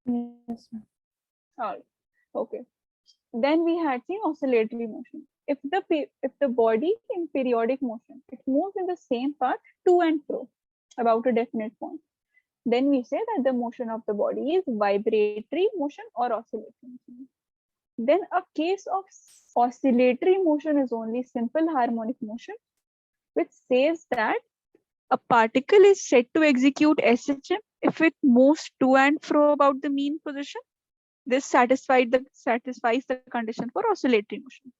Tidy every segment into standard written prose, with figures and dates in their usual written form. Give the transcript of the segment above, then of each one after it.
Yes, ma'am. All right. Okay. Then we had seen oscillatory motion. If the body in periodic motion, it moves in the same path to and fro about a definite point, then we say that the motion of the body is vibratory motion or oscillatory motion. Then a case of oscillatory motion is only simple harmonic motion, which says that a particle is said to execute SHM if it moves to and fro about the mean position. This satisfies the condition for oscillatory motion.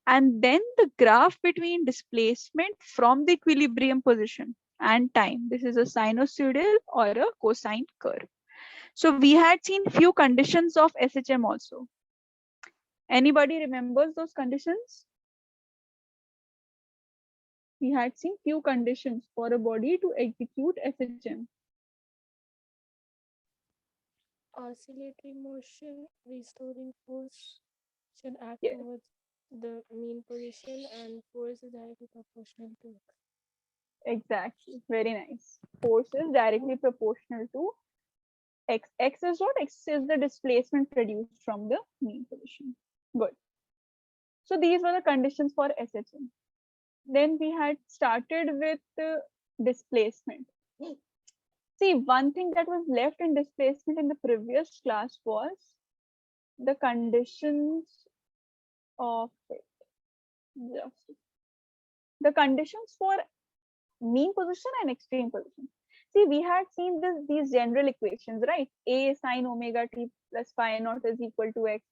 And then the graph between displacement from the equilibrium position and time. This is a sinusoidal or a cosine curve. So we had seen few conditions of SHM also. Anybody remembers those conditions? We had seen few conditions for a body to execute SHM. Oscillatory motion, restoring force should act Yes, towards the mean position, and force is directly proportional to x. exactly. Very nice. Force is directly proportional to x. X is what? X is the displacement produced from the mean position. Good. So these were the conditions for SHM. Then we had started with displacement. See, one thing that was left in displacement in the previous class was the conditions of it. Just the conditions for mean position and extreme position. See, we had seen these general equations, right? A sine omega t plus phi naught is equal to x,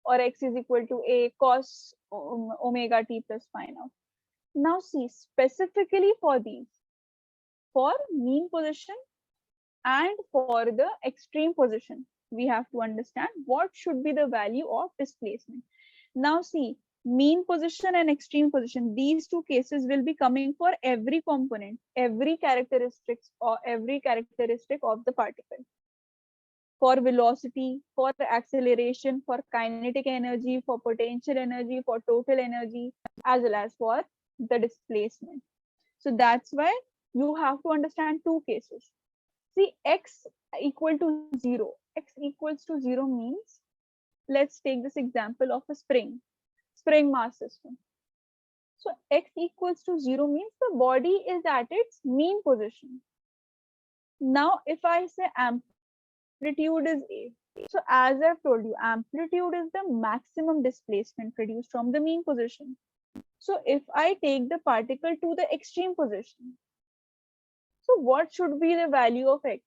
or x is equal to a cos omega t plus phi naught. Now see, specifically for these, for mean position and for the extreme position, we have to understand what should be the value of displacement. Now see, mean position and extreme position, these two cases will be coming for every component, every characteristic of the particle. For velocity, for acceleration, for kinetic energy, for potential energy, for total energy, as well as for the displacement. So that's why you have to understand two cases. See, x equal to 0. X equals to 0 means, let's take this example of a spring mass system. So x equals to 0 means the body is at its mean position. Now, if I say amplitude is A, so as I've told you, amplitude is the maximum displacement produced from the mean position. So if I take the particle to the extreme position, so what should be the value of x?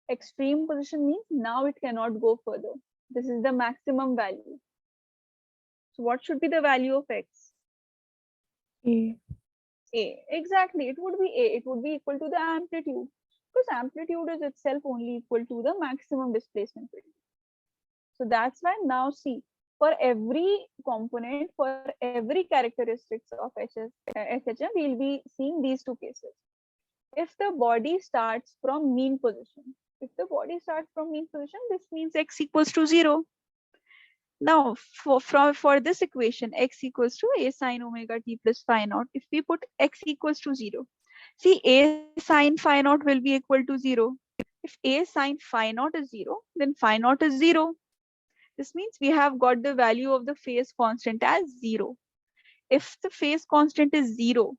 Extreme position means now it cannot go further. This is the maximum value. So what should be the value of x? A. A. Exactly, it would be A. It would be equal to the amplitude, because amplitude is itself only equal to the maximum displacement value. So that's why now see, for every component, for every characteristics of SHM, we'll be seeing these two cases. If the body starts from mean position, this means x equals to 0. Now, for this equation, x equals to a sine omega t plus phi naught, if we put x equals to 0, see, a sine phi naught will be equal to 0. If a sine phi naught is 0, then phi naught is 0. This means we have got the value of the phase constant as 0. If the phase constant is 0,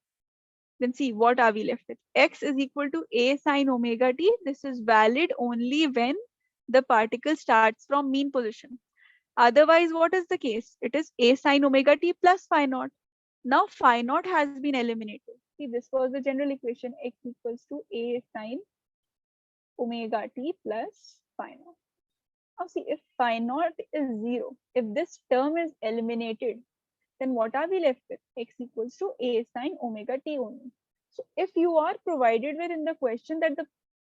then see, what are we left with? X is equal to a sine omega t. This is valid only when the particle starts from mean position. Otherwise, what is the case? It is a sine omega t plus phi naught. Now phi naught has been eliminated. See, this was the general equation, x equals to a sine omega t plus phi naught. Now see, if phi naught is 0, if this term is eliminated, then what are we left with? X equals to a sine omega t only. So if you are provided with in the question that the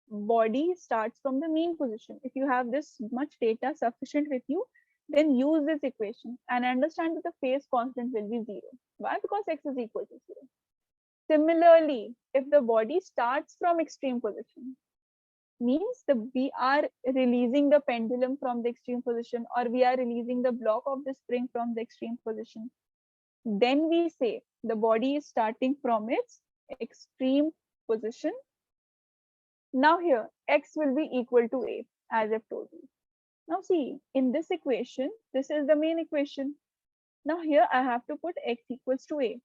body starts from the mean position, if you have this much data sufficient with you, then use this equation and understand that the phase constant will be 0. Why? Because x is equal to 0. Similarly, if the body starts from extreme position, means we are releasing the pendulum from the extreme position, or we are releasing the block of the spring from the extreme position, then we say the body is starting from its extreme position Now here, x will be equal to a, as I've told you. Now see, in this equation, this is the main equation. Now here I have to put x equals to a.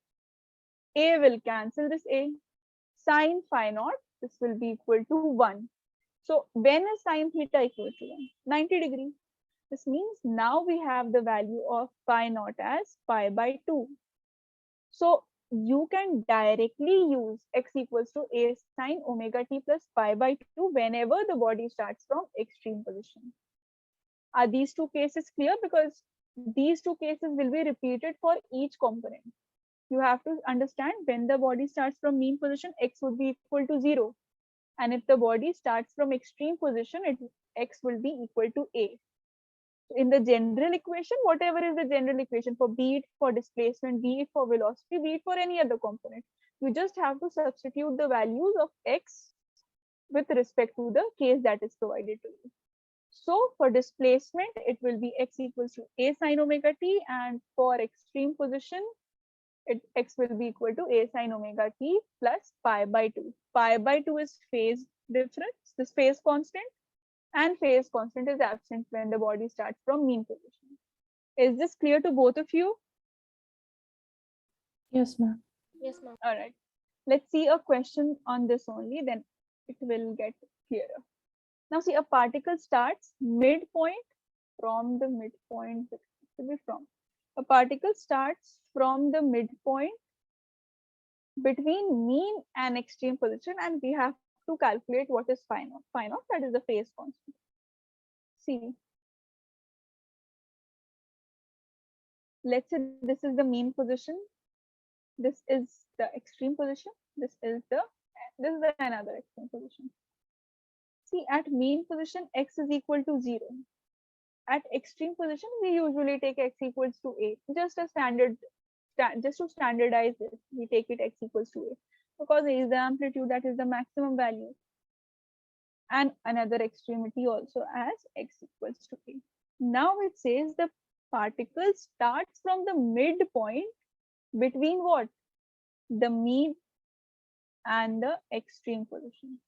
A will cancel this a. Sine phi naught, this will be equal to 1. So when is sine theta equal to 1? 90 degrees. This means now we have the value of phi naught as pi by 2. So you can directly use x equals to a sine omega t plus pi by 2 whenever the body starts from extreme position. Are these two cases clear? Because these two cases will be repeated for each component. You have to understand when the body starts from mean position, x would be equal to 0. And if the body starts from extreme position, x will be equal to a. In the general equation, whatever is the general equation for be it for displacement, be it for velocity, be it for any other component, you just have to substitute the values of x with respect to the case that is provided to you. So for displacement, it will be x equals to a sine omega t, and for extreme position, x will be equal to a sine omega t plus pi by 2. Pi by 2 is phase difference, this phase constant, and phase constant is absent when the body starts from mean position. Is this clear to both of you? Yes, ma'am. Yes, ma'am. All right. Let's see a question on this only, then it will get clearer. Now see, a particle starts midpoint from the midpoint, to be from. A particle starts from the midpoint between mean and extreme position, and we have to calculate what is phi naught. Phi naught, that is the phase constant. See, let's say this is the mean position, this is the extreme position, this is the another extreme position. See, at mean position, x is equal to 0. At extreme position, we usually take x equals to a. Just a just to standardize this, we take it x equals to a, because a is the amplitude, that is the maximum value. And another extremity also as x equals to a. Now it says the particle starts from the midpoint between what? The mean and the extreme position.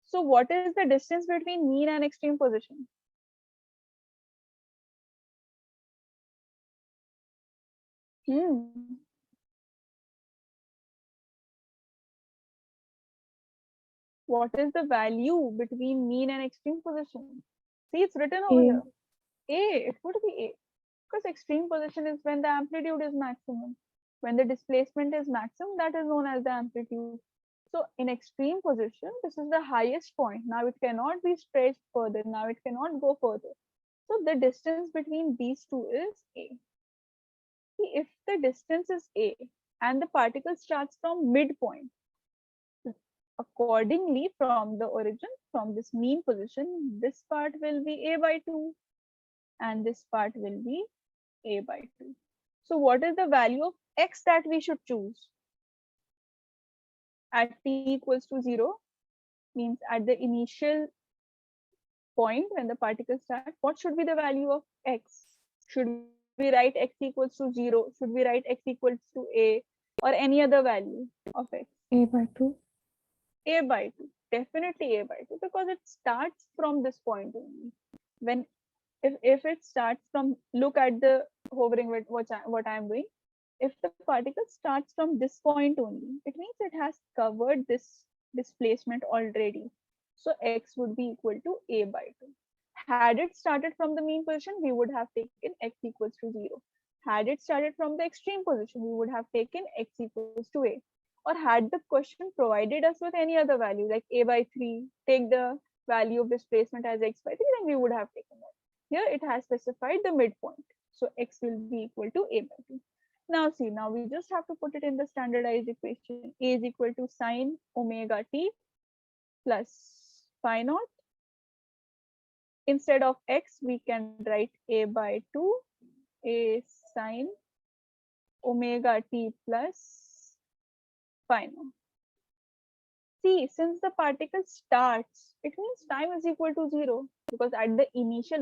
So what is the distance between mean and extreme position? Hmm. What is the value between mean and extreme position? See, it's written over A. here. A, it would be A. Because extreme position is when the amplitude is maximum. When the displacement is maximum, that is known as the amplitude. So in extreme position, this is the highest point. Now it cannot be stretched further. Now it cannot go further. So the distance between these two is A. See, if the distance is A and the particle starts from midpoint, accordingly from the origin, from this mean position, this part will be a by 2 and this part will be a by 2. So what is the value of x that we should choose? At t equals to 0, means at the initial point when the particle starts, what should be the value of x? Should we write x equals to 0? Should we write x equals to a, or any other value of x? A by 2. A by 2, definitely a by 2, because it starts from this point only. When if it starts from, look at the hovering with what I'm doing. If the particle starts from this point only, it means it has covered this displacement already. So x would be equal to a by 2. Had it started from the mean position, we would have taken x equals to 0. Had it started from the extreme position, we would have taken x equals to a. Or had the question provided us with any other value like a by 3, take the value of displacement as x by 3, then we would have taken that. Here it has specified the midpoint. So x will be equal to a by 2. Now see, now we just have to put it in the standardized equation. A is equal to sine omega t plus phi naught. Instead of x, we can write a by 2, a sine omega t plus phi naught. See, since the particle starts, it means time is equal to 0, because at the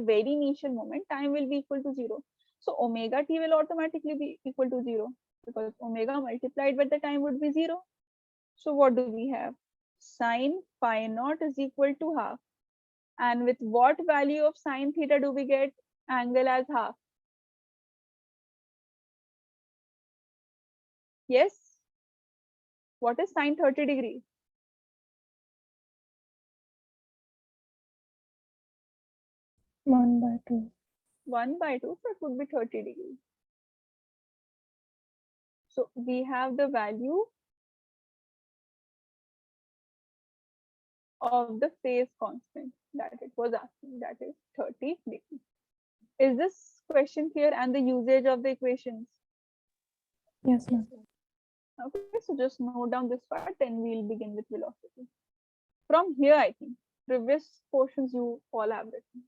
very initial moment, time will be equal to 0. So omega t will automatically be equal to 0, because omega multiplied by the time would be 0. So what do we have? Sine phi naught is equal to half. And with what value of sine theta do we get angle as half? Yes? What is sine 30 degree? 1/2. 1 by 2, so it would be 30 degrees. So we have the value of the phase constant that it was asking, that is 30 degrees. Is this question clear and the usage of the equations? Yes, ma'am. Okay, so just note down this part, then we'll begin with velocity. From here, I think previous portions you all have written.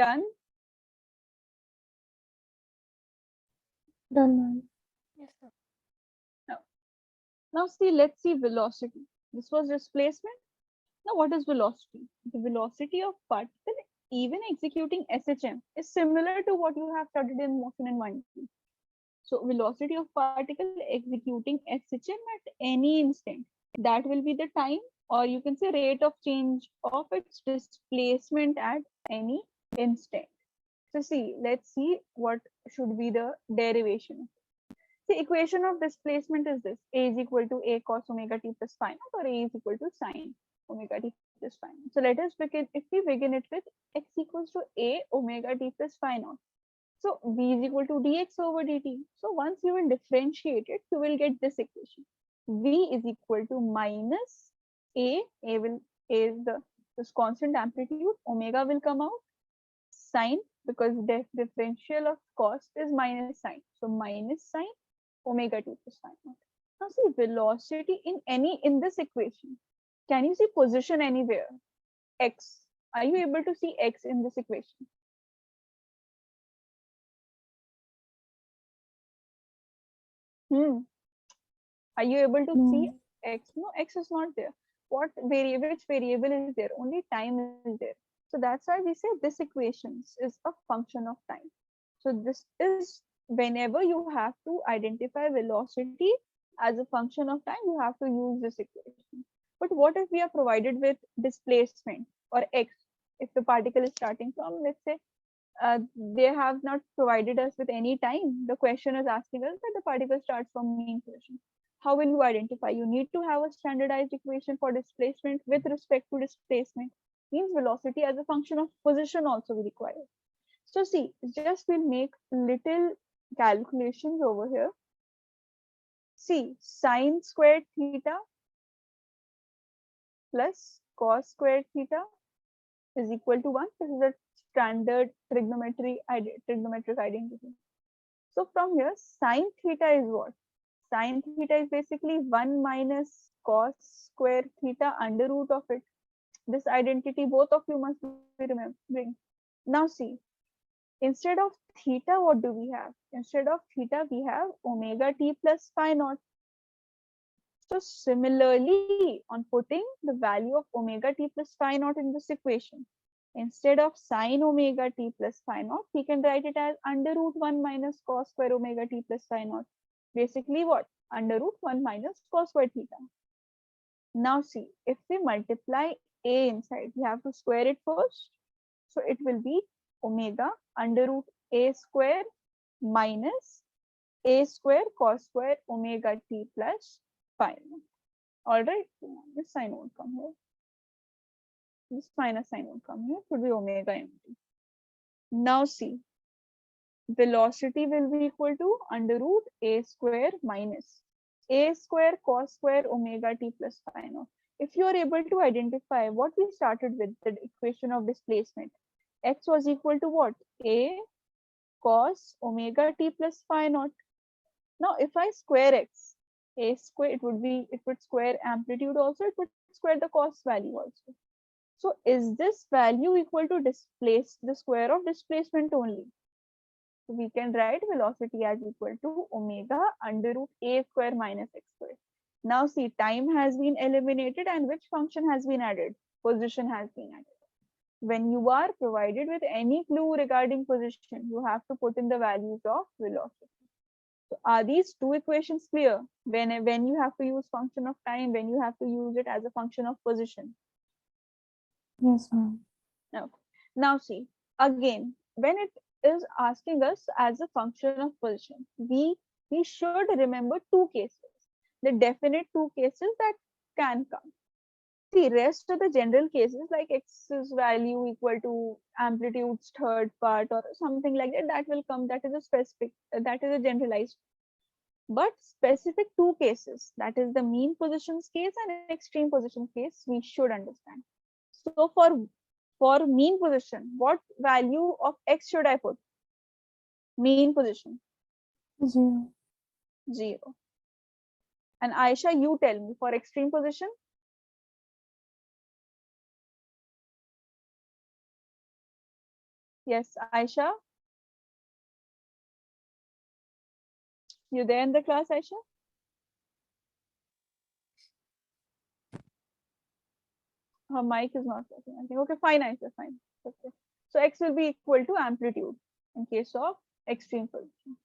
Done? Done, ma'am. Yes, sir. No. Now see, let's see velocity. This was displacement. Now what is velocity? The velocity of particle even executing SHM is similar to what you have studied in motion in 1D. So velocity of particle executing SHM at any instant. That will be the time, or you can say rate of change of its displacement at any instant. So see, let's see what should be the derivation. The equation of displacement is this: A is equal to A cos omega t plus phi naught, or A is equal to sine omega t plus phi naught. So let us begin. If we begin it with x equals to A omega t plus phi naught, so v is equal to dx over dt. So once you will differentiate it, you will get this equation. V is equal to minus A is the this constant amplitude, omega will come out, sine, because the differential of cost is minus sine. So minus sine omega t plus phi naught. Now see velocity in this equation. Can you see position anywhere? X. Are you able to see x in this equation? Hmm. Are you able to see No. x? No, x is not there. Which variable is there? Only time is there. So that's why we say this equation is a function of time. So this is whenever you have to identify velocity as a function of time, you have to use this equation. But what if we are provided with displacement or x? If the particle is starting from, let's say, they have not provided us with any time. The question is asking us that the particle starts from mean position. How will you identify? You need to have a standardized equation for displacement with respect to displacement. Means velocity as a function of position also we require. So see, just we'll make little calculations over here. See, sine squared theta plus cos squared theta is equal to 1. This is a standard trigonometric identity. So from here, sine theta is what? Sine theta is basically 1 minus cos square theta under root of it. This identity, both of you must be remembering. Now see, instead of theta, what do we have? Instead of theta, we have omega t plus phi naught. So similarly, on putting the value of omega t plus phi naught in this equation, instead of sine omega t plus phi naught, we can write it as under root 1 minus cos square omega t plus phi naught. Basically what? Under root 1 minus cos square theta. Now see, if we multiply a inside, we have to square it first. So it will be omega under root a square minus a square cos square omega t plus phi naught. All right, this sign won't come here. This minus sign won't come here. It would be omega mt. Now see, velocity will be equal to under root a square minus a square cos square omega t plus phi naught. If you are able to identify what we started with, the equation of displacement, x was equal to what? A cos omega t plus phi naught. Now if I square x, a square, it would square amplitude also, it would square the cos value also. So is this value equal to the square of displacement only? So we can write velocity as equal to omega under root a square minus x square. Now see, time has been eliminated and which function has been added? Position has been added. When you are provided with any clue regarding position, you have to put in the values of velocity. So are these two equations clear? When you have to use function of time, when you have to use it as a function of position. Yes, ma'am. Okay. Now see, again, when it is asking us as a function of position, we should remember two cases, the definite two cases that can come. The rest of the general cases like x's value equal to amplitude's third part or something like that, that will come. That is a specific, that is a generalized. But specific two cases, that is the mean positions case and extreme position case, we should understand. So for mean position, what value of x should I put? Mean position 0. 0. And Aisha, you tell me for extreme position. Yes, Aisha, you there in the class, Aisha? Her mic is not working. I think. Okay, fine, Aisha, fine. Okay. So x will be equal to amplitude in case of extreme position.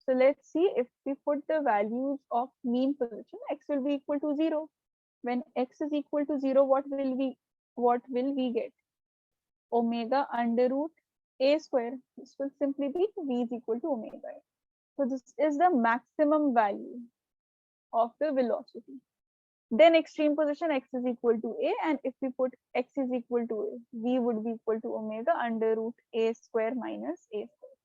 So let's see if we put the values of mean position, x will be equal to 0. When x is equal to 0, what will we get? Omega under root a square. This will simply be v is equal to omega. So this is the maximum value of the velocity. Then extreme position x is equal to a, and if we put x is equal to a, v would be equal to omega under root a square minus a square.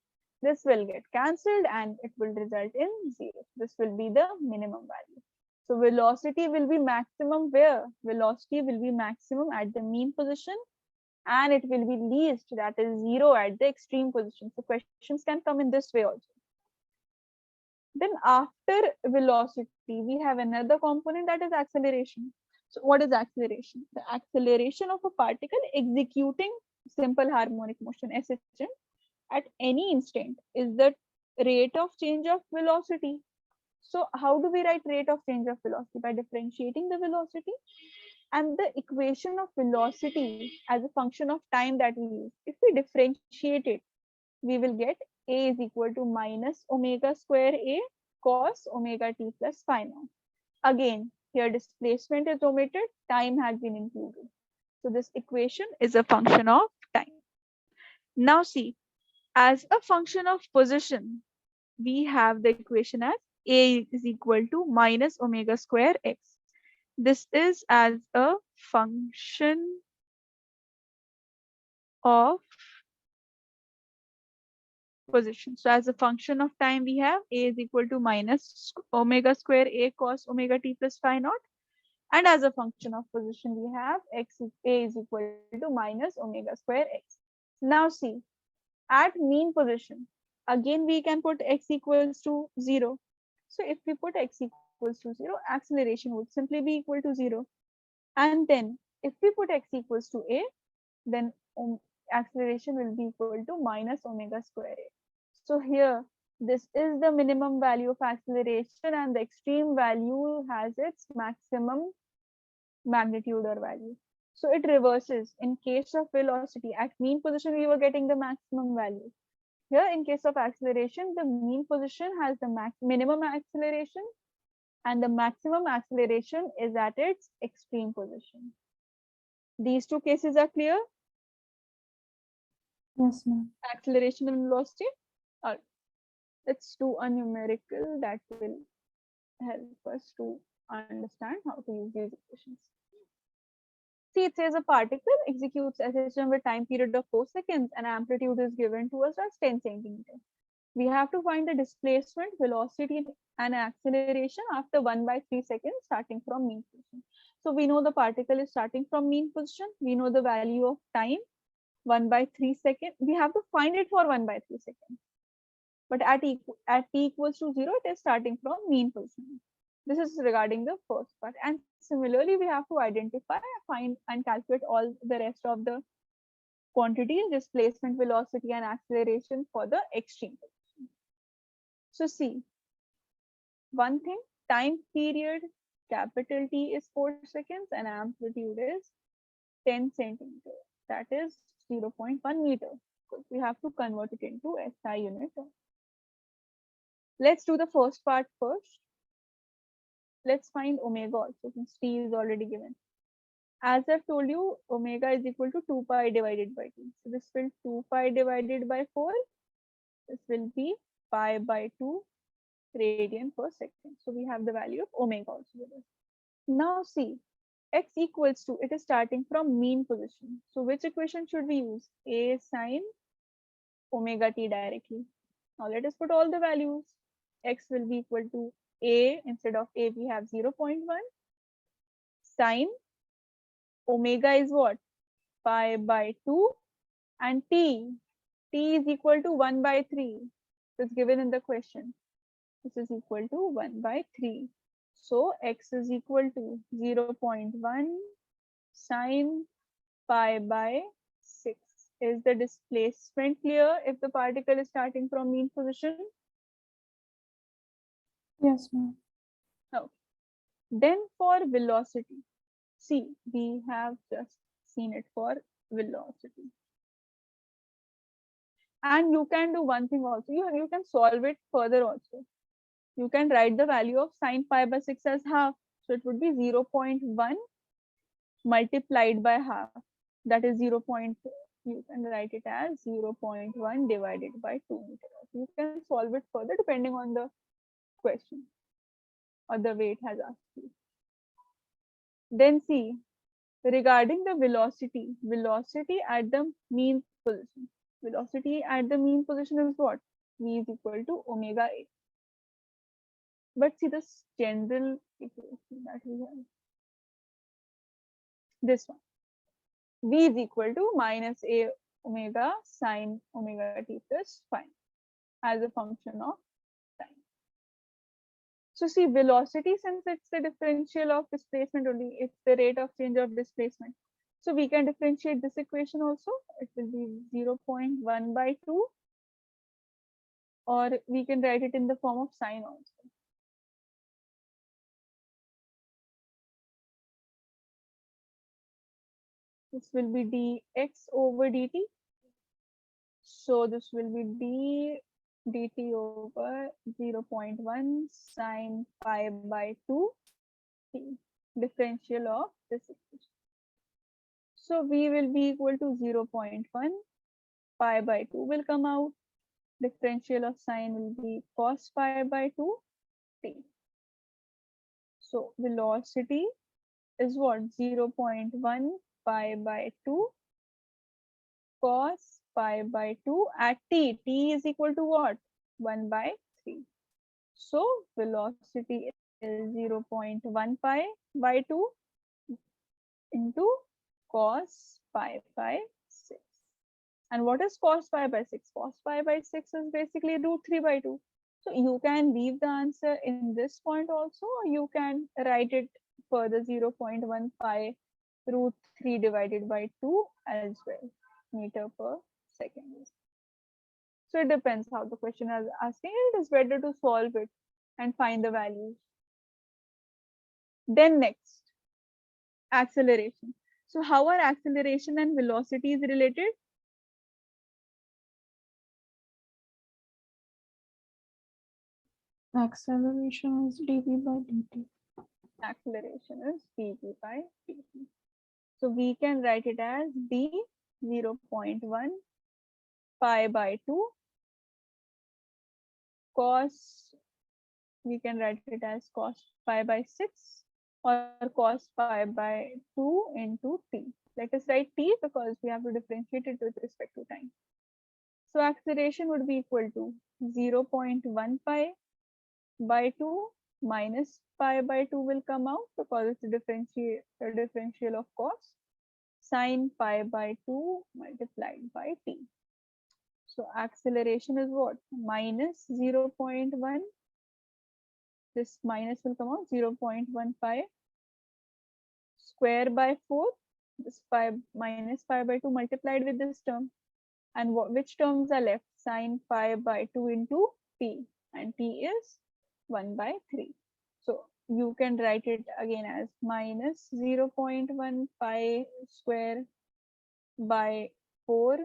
This will get cancelled and it will result in 0. This will be the minimum value. So velocity will be maximum where? Velocity will be maximum at the mean position and it will be least, that is 0 at the extreme position. So questions can come in this way also. Then after velocity, we have another component, that is acceleration. So what is acceleration? The acceleration of a particle executing simple harmonic motion, SHM, at any instant is the rate of change of velocity. So how do we write rate of change of velocity? By differentiating the velocity and the equation of velocity as a function of time that we use. If we differentiate it, we will get a is equal to minus omega square a cos omega t plus phi naught. Again, here displacement is omitted, time has been included. So this equation is a function of time. Now see, as a function of position, we have the equation as a is equal to minus omega square x. This is as a function of position. So as a function of time, we have a is equal to minus omega square a cos omega t plus phi naught. And as a function of position, we have a is equal to minus omega square x. Now see, at mean position, again we can put x equals to 0. So if we put x equals to 0, acceleration would simply be equal to 0. And then if we put x equals to a, then acceleration will be equal to minus omega square a. So here, this is the minimum value of acceleration and the extreme value has its maximum magnitude or value. So it reverses. In case of velocity, at mean position, we were getting the maximum value. Here, in case of acceleration, the mean position has the minimum acceleration and the maximum acceleration is at its extreme position. These two cases are clear? Yes, ma'am. Acceleration and velocity. Let's do a numerical that will help us to understand how to use these equations. See, it says a particle executes SHM with time period of 4 seconds and amplitude is given to us as 10 centimeters. We have to find the displacement, velocity, and acceleration after 1 by 3 seconds starting from mean position. So we know the particle is starting from mean position. We know the value of time, 1 by 3 seconds. We have to find it for 1 by 3 seconds. But at t equals to 0, it is starting from mean position. This is regarding the first part. And similarly, we have to identify, find, and calculate all the rest of the quantities, displacement, velocity, and acceleration for the extreme position. So see, one thing, time period, capital T is 4 seconds and amplitude is 10 centimeters. That is 0.1 meter. We have to convert it into SI unit. Let's do the first part first. Let's find omega also since T is already given. As I've told you, omega is equal to 2 pi divided by 2. So this will 2 pi divided by 4. This will be pi by 2 radian per second. So we have the value of omega also with us. Now see, x equals to, it is starting from mean position. So which equation should we use? A sine omega t directly. Now let us put all the values. X will be equal to a, instead of a we have 0.1. Sine omega is what? Pi by 2. And t is equal to 1 by 3. It's given in the question. This is equal to 1 by 3. So x is equal to 0.1 sine pi by 6. Is the displacement clear if the particle is starting from mean position? Yes, ma'am. Okay. Then for velocity, see, we have just seen it for velocity. And you can do one thing also, you can solve it further also. You can write the value of sine pi by 6 as half. So it would be 0.1 multiplied by half. That is 0. You can write it as 0.1 divided by 2 meters. You can solve it further depending on the question or the way it has asked you. Then see, regarding the velocity at the mean position. Velocity at the mean position is what? V is equal to omega a. But see this general equation that we have. This one. V is equal to minus a omega sine omega t plus phi as a function of time. So see velocity, since it's the differential of displacement only, it's the rate of change of displacement. So we can differentiate this equation also. It will be 0.1 by 2, or we can write it in the form of sine also. This will be dx over dt. So this will be dt over 0.1 sine pi by 2 t, differential of this equation. So v will be equal to 0.1, pi by 2 will come out. Differential of sine will be cos pi by 2 t. So velocity is what? 0.1 pi by 2 cos pi by 2 at t. T is equal to what? 1 by 3. So velocity is 0.1 pi by 2 into cos pi by 6. And what is cos pi by 6? Cos pi by 6 is basically root 3 by 2. So you can leave the answer in this point also, or you can write it further 0.1 pi root 3 divided by 2 as well, meter per second. So it depends how the question is asking. It is better to solve it and find the values. Then next, acceleration. So how are acceleration and velocities related? Acceleration is dv by dt. Acceleration is dv by dt. So we can write it as d 0.1 pi by 2 cos, we can write it as cos pi by 6 or cos pi by 2 into t. Let us write t because we have to differentiate it with respect to time. So acceleration would be equal to 0.1 pi by 2 minus pi by 2 will come out because it's a differential of cos sine pi by 2 multiplied by t. So acceleration is what? Minus 0.1. This minus will come out 0.1 pi square by 4. This pi minus pi by 2 multiplied with this term. And which terms are left? Sine pi by 2 into t. And t is 1 by 3. So you can write it again as minus 0.1 pi square by 4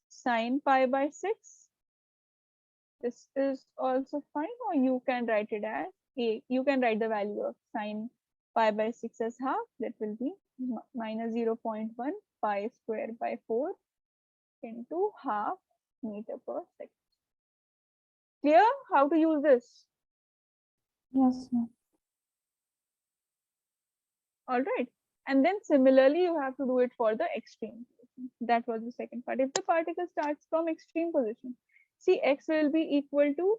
sine pi by 6. This is also fine, or you can write it as a. You can write the value of sine pi by 6 as half. That will be minus 0.1 pi square by 4 into half meter per second. Clear how to use this? Yes, ma'am. All right. And then similarly, you have to do it for the extreme position. That was the second part. If the particle starts from extreme position, see x will be equal to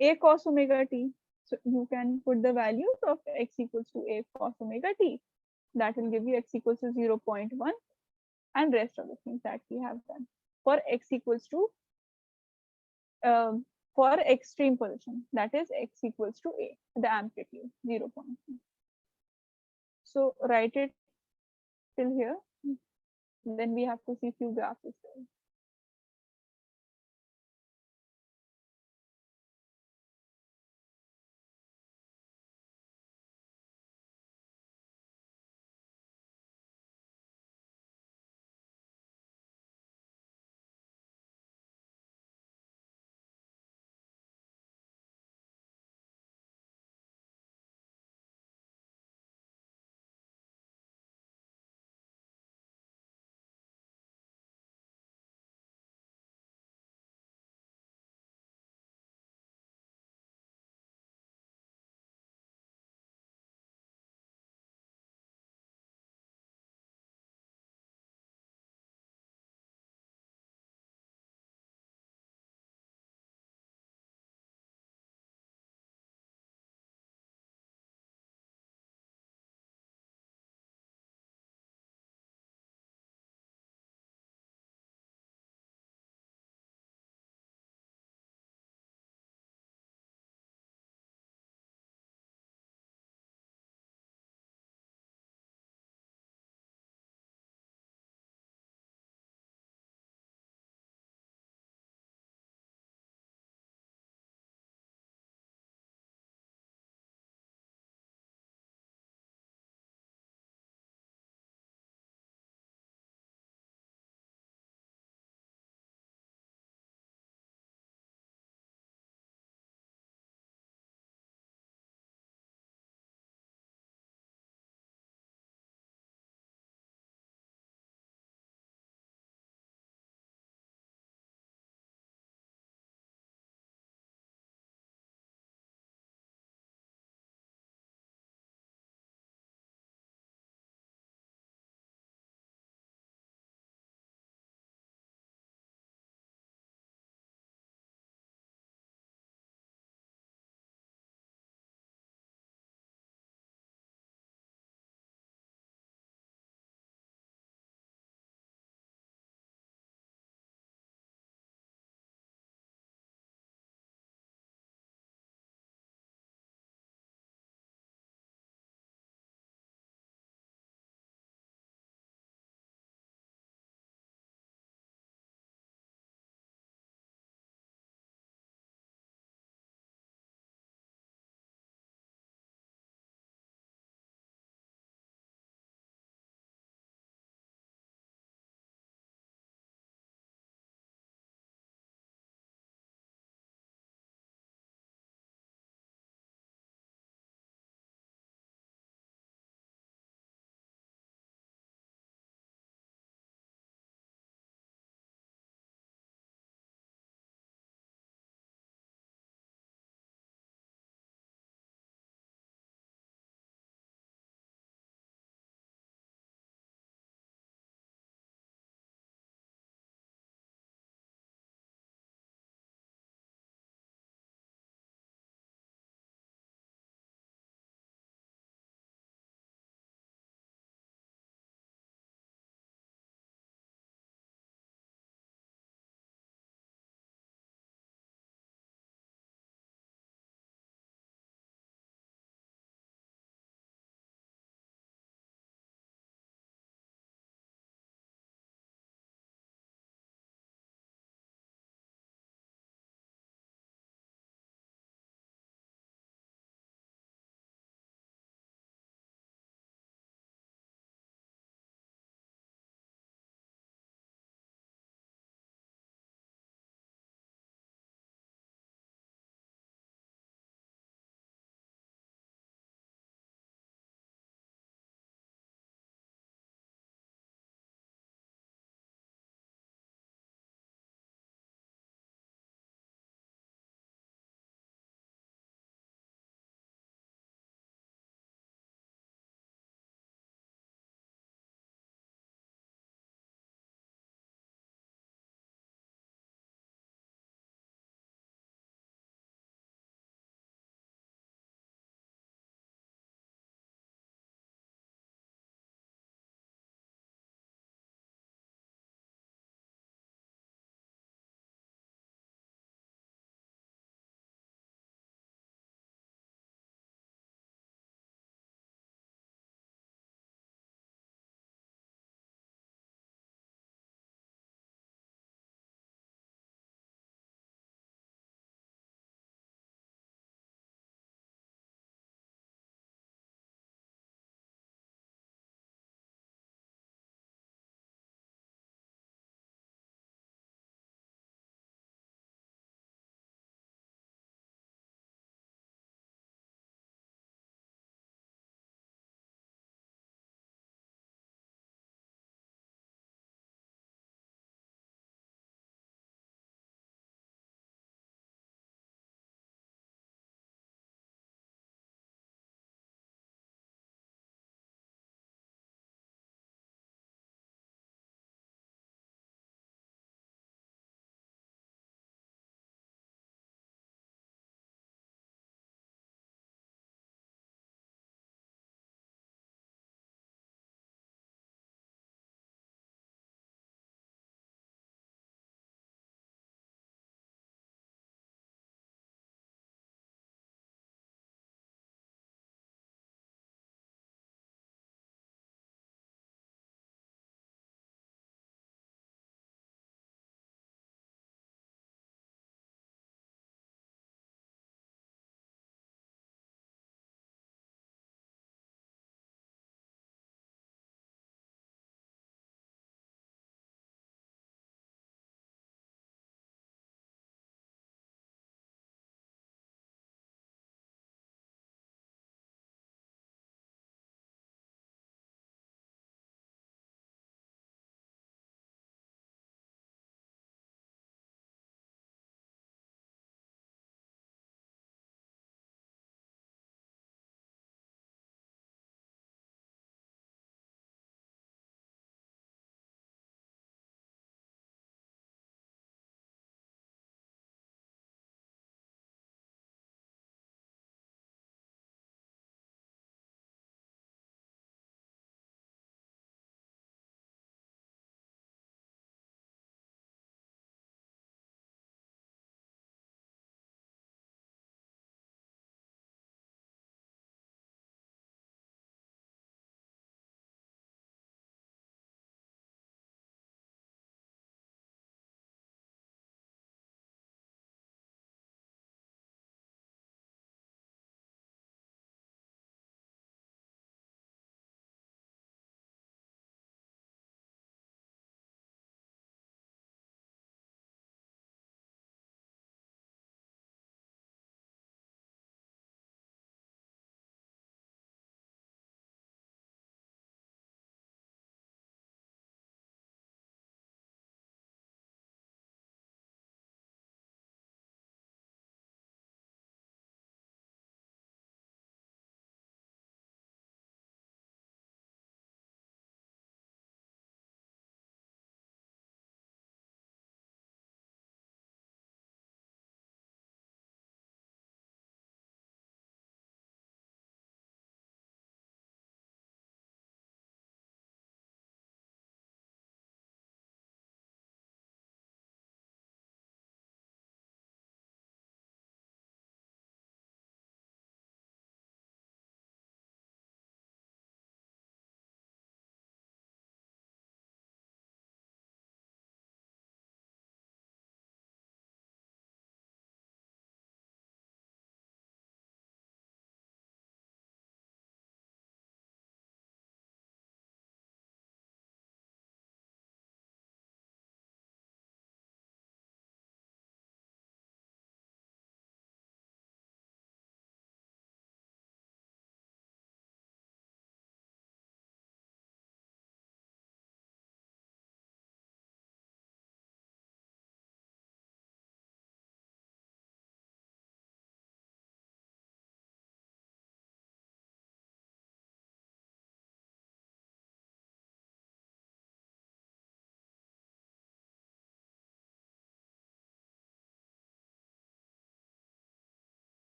a cos omega t. So you can put the values of x equals to a cos omega t. That will give you x equals to 0.1 and rest of the things that we have done. For x equals to, for extreme position, that is x equals to a, the amplitude, 0.1. So write it till here. Then we have to see few graphs as well.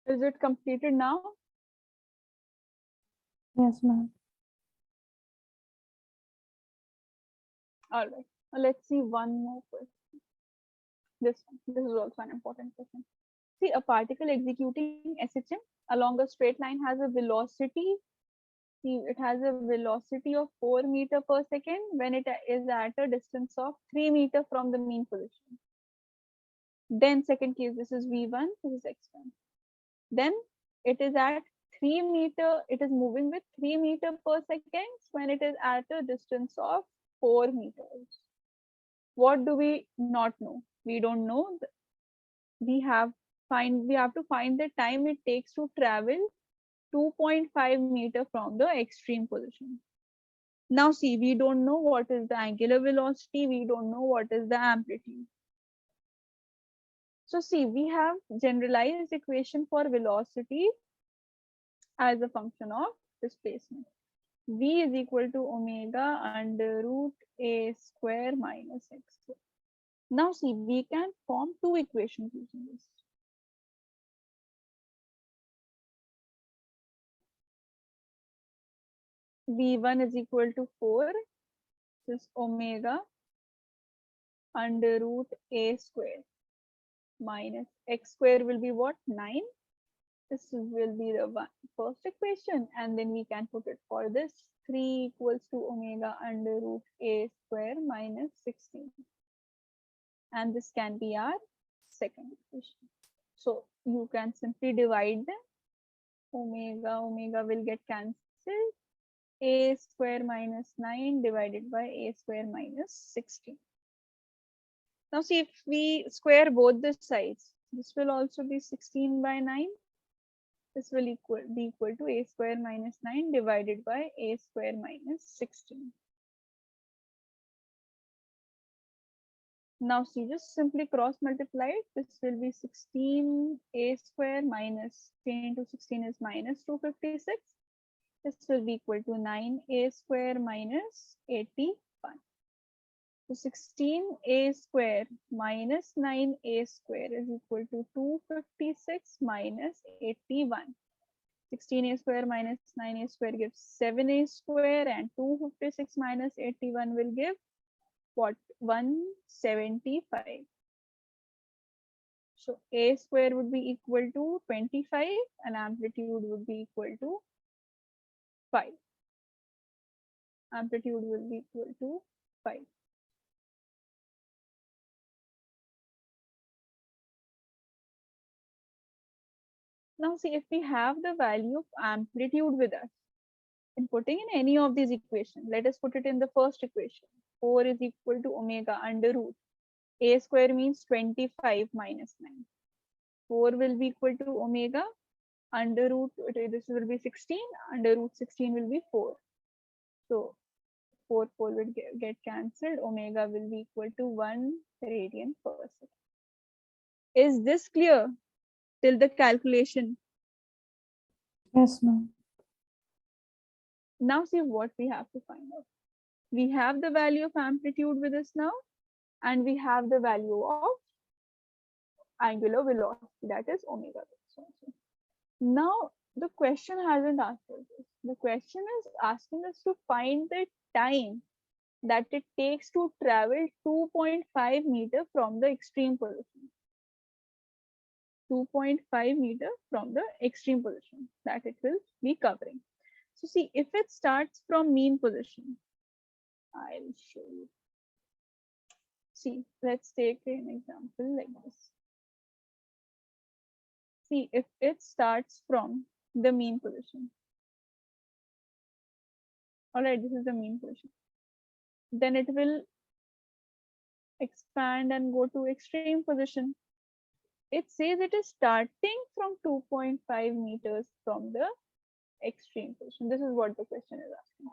Is it completed now? Yes, ma'am. All right. Now let's see one more question. This one. This is also an important question. See, a particle executing SHM along a straight line has a velocity. See, it has a velocity of 4 meter per second when it is at a distance of 3 meter from the mean position. Then second case, this is V1, this is X1. Then it is at 3 meter, it is moving with 3 meter per second when it is at a distance of 4 meters. What do we not know? We don't know. We have to find the time it takes to travel 2.5 meter from the extreme position. Now see, we don't know what is the angular velocity, we don't know what is the amplitude. So see, we have generalized equation for velocity as a function of displacement. V is equal to omega under root a square minus x square. Now see, we can form two equations using this. V1 is equal to 4, this is omega under root a square minus x square will be what? 9. This will be the first equation, and then we can put it for this 3 equals to omega under root a square minus 16. And this can be our second equation. So you can simply divide them. Omega will get cancelled. A square minus 9 divided by a square minus 16. Now see, if we square both the sides, this will also be 16 by 9. This will be equal to a square minus 9 divided by a square minus 16. Now see, just simply cross multiply it. This will be 16 a square minus 10 into 16 is minus 256. This will be equal to 9 a square minus 81. So 16 a square minus 9 a square is equal to 256 minus 81. 16 a square minus 9 a square gives 7 a square, and 256 minus 81 will give what? 175. So a square would be equal to 25 and amplitude would be equal to 5. Amplitude will be equal to 5. Now see, if we have the value of amplitude with us, in putting in any of these equations, let us put it in the first equation. 4 is equal to omega under root. A square means 25 minus 9. 4 will be equal to omega under root, this will be 16, under root 16 will be 4. So 4 will get cancelled. Omega will be equal to 1 radian per second. Is this clear till the calculation? Yes, ma'am. Now see what we have to find out. We have the value of amplitude with us now, and we have the value of angular velocity, that is omega. Now the question hasn't answered this. The question is asking us to find the time that it takes to travel 2.5 meter from the extreme position. 2.5 meter from the extreme position that it will be covering. So see, if it starts from mean position, I'll show you. See, let's take an example like this. See, if it starts from the mean position. All right, this is the mean position. Then it will expand and go to extreme position. It says it is starting from 2.5 meters from the extreme position. This is what the question is asking.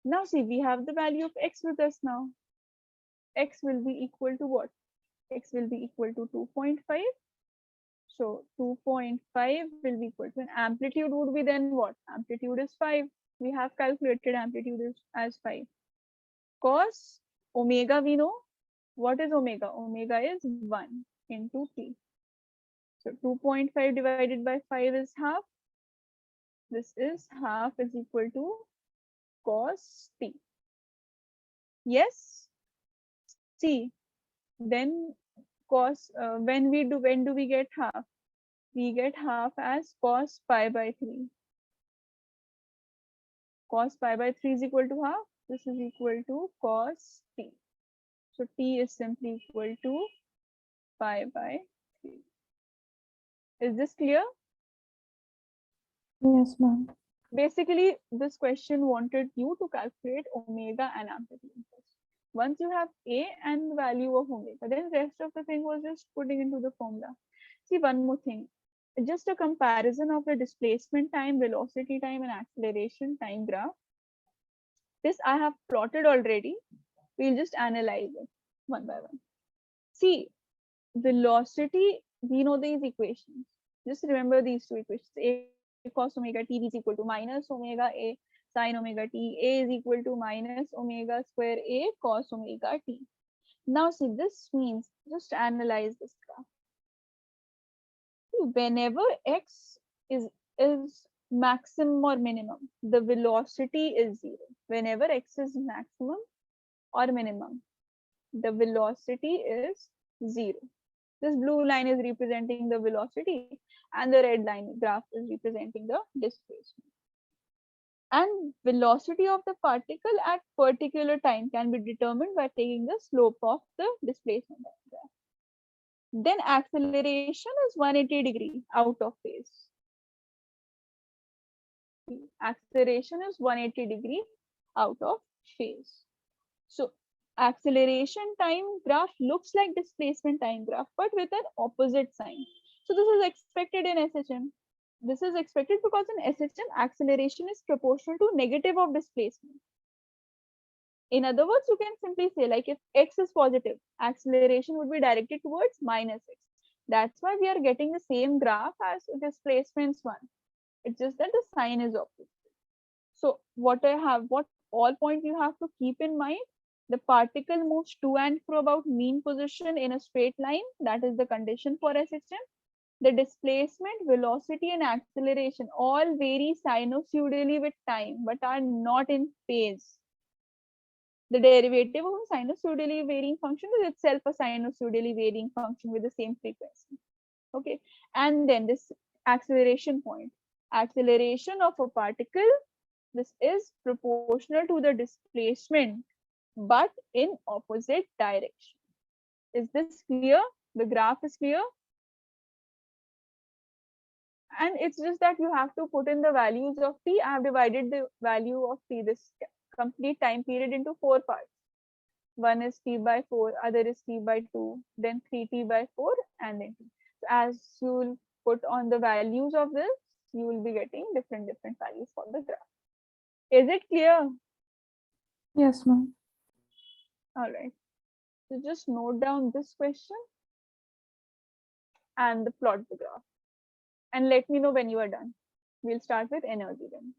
Now see, we have the value of x with us now. X will be equal to what? X will be equal to 2.5. So 2.5 will be equal to an amplitude would be then what? Amplitude is 5. We have calculated amplitude as 5. Cos omega we know. What is omega? Omega is 1 into t. So 2.5 divided by 5 is half. This is half is equal to cos t. Yes. See, then when do we get half? We get half as cos pi by 3. Cos pi by 3 is equal to half. This is equal to cos t. So t is simply equal to pi by 3. Is this clear? Yes, ma'am. Basically, this question wanted you to calculate omega and amplitude first. Once you have A and the value of omega, then rest of the thing was just putting into the formula. See, one more thing. Just a comparison of the displacement time, velocity time, and acceleration time graph. This I have plotted already. We'll just analyze it one by one. See, velocity, we know these equations. Just remember these two equations. A cos omega t is equal to minus omega a sin omega t. A is equal to minus omega square a cos omega t. Now see, this means, just analyze this graph. Whenever x is maximum or minimum, the velocity is zero. Whenever x is maximum or minimum, the velocity is zero. This blue line is representing the velocity and the red line graph is representing the displacement. And velocity of the particle at particular time can be determined by taking the slope of the displacement graph. Then acceleration is 180 degree out of phase. Acceleration is 180 degree out of phase. So acceleration time graph looks like displacement time graph, but with an opposite sign. So this is expected in SHM. This is expected because in SHM, acceleration is proportional to negative of displacement. In other words, you can simply say, like, if x is positive, acceleration would be directed towards minus x. That's why we are getting the same graph as displacement's one. It's just that the sign is opposite. So what all points you have to keep in mind: the particle moves to and fro about mean position in a straight line. That is the condition for SHM. The displacement, velocity, and acceleration all vary sinusoidally with time, but are not in phase. The derivative of a sinusoidally varying function is itself a sinusoidally varying function with the same frequency. Okay, and then this acceleration point. Acceleration of a particle, this is proportional to the displacement, but in opposite direction. Is this clear? The graph is clear? And it's just that you have to put in the values of t. I have divided the value of t, this complete time period, into 4 parts. One is t by 4, other is t by 2, then 3t by 4, and then t. So as you will put on the values of this, you will be getting different values for the graph. Is it clear? Yes, ma'am. All right. So just note down this question and plot the graph. And let me know when you are done. We'll start with energy then.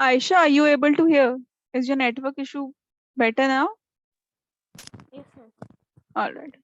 Aisha, are you able to hear? Is your network issue better now? Yes, ma'am. All right.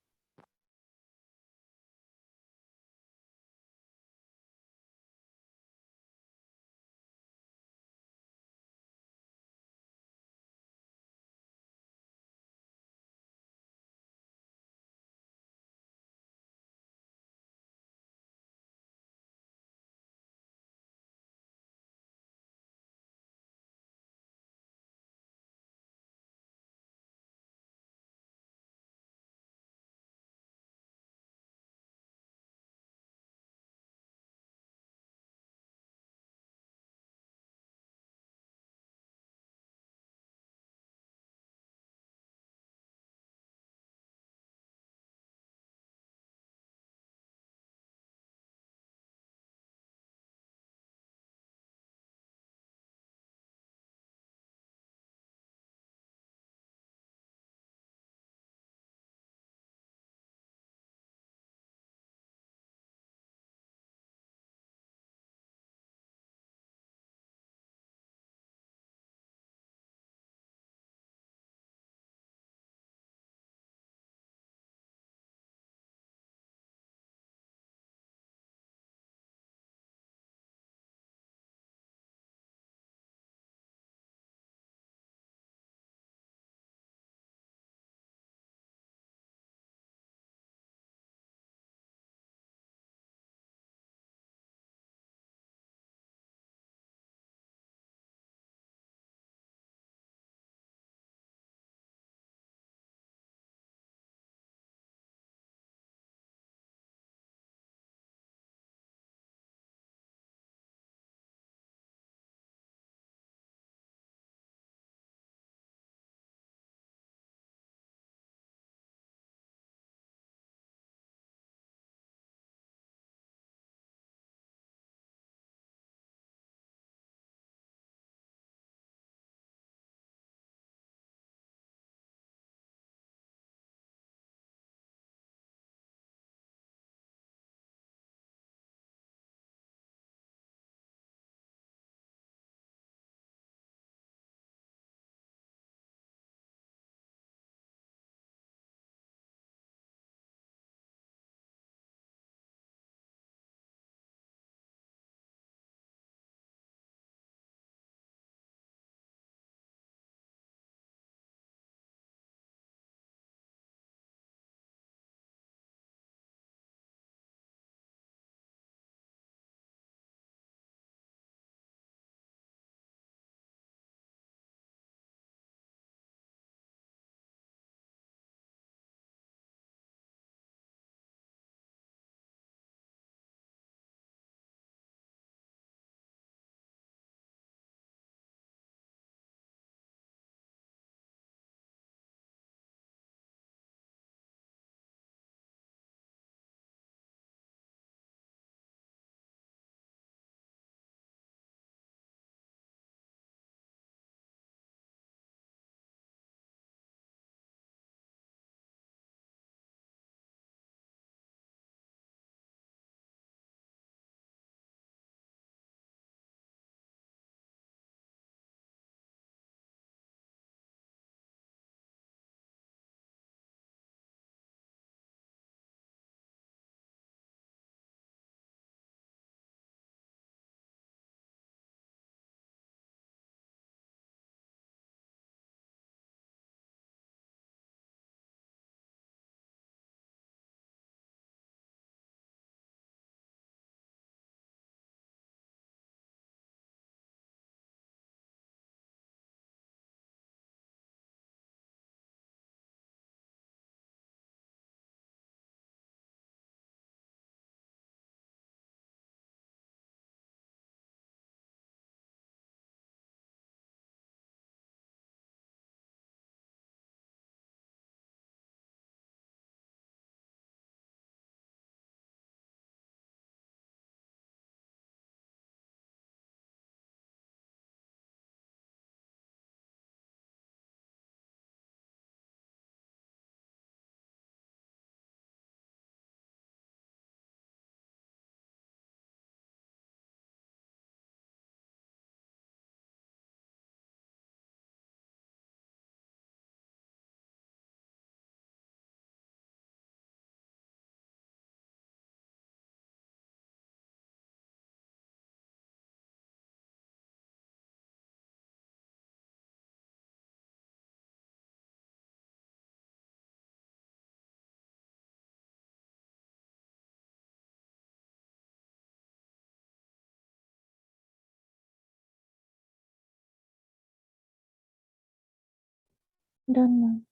Done, ma'am.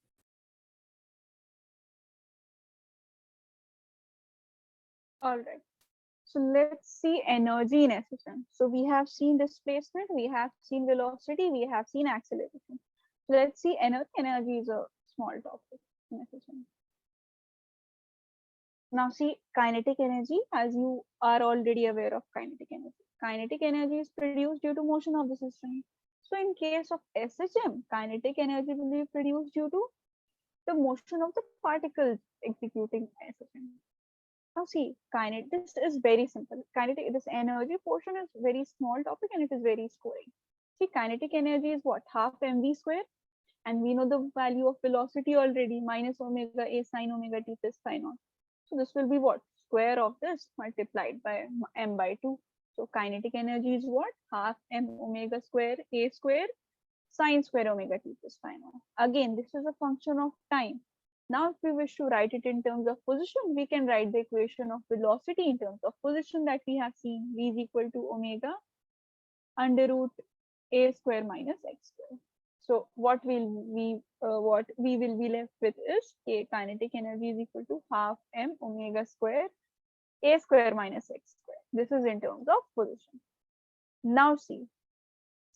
All right. So let's see energy in SSM. So we have seen displacement, we have seen velocity, we have seen acceleration. So let's see energy. Energy is a small topic in SSM. Now see kinetic energy, as you are already aware of kinetic energy. Kinetic energy is produced due to motion of the system. So in case of SHM, kinetic energy will be produced due to the motion of the particles executing SHM. Now see, kinetic, this is very simple. Kinetic, this energy portion is very small topic and it is very scoring. See, kinetic energy is what? Half mv square. And we know the value of velocity already, minus omega a sine omega t plus phi naught. So this will be what? Square of this multiplied by m by 2. So kinetic energy is what? Half m omega square a square sine square omega t plus phi naught. Again, this is a function of time. Now, if we wish to write it in terms of position, we can write the equation of velocity in terms of position that we have seen. V is equal to omega under root a square minus x square. So what we will be left with is a kinetic energy is equal to half m omega square a square minus x square. This is in terms of position. Now see,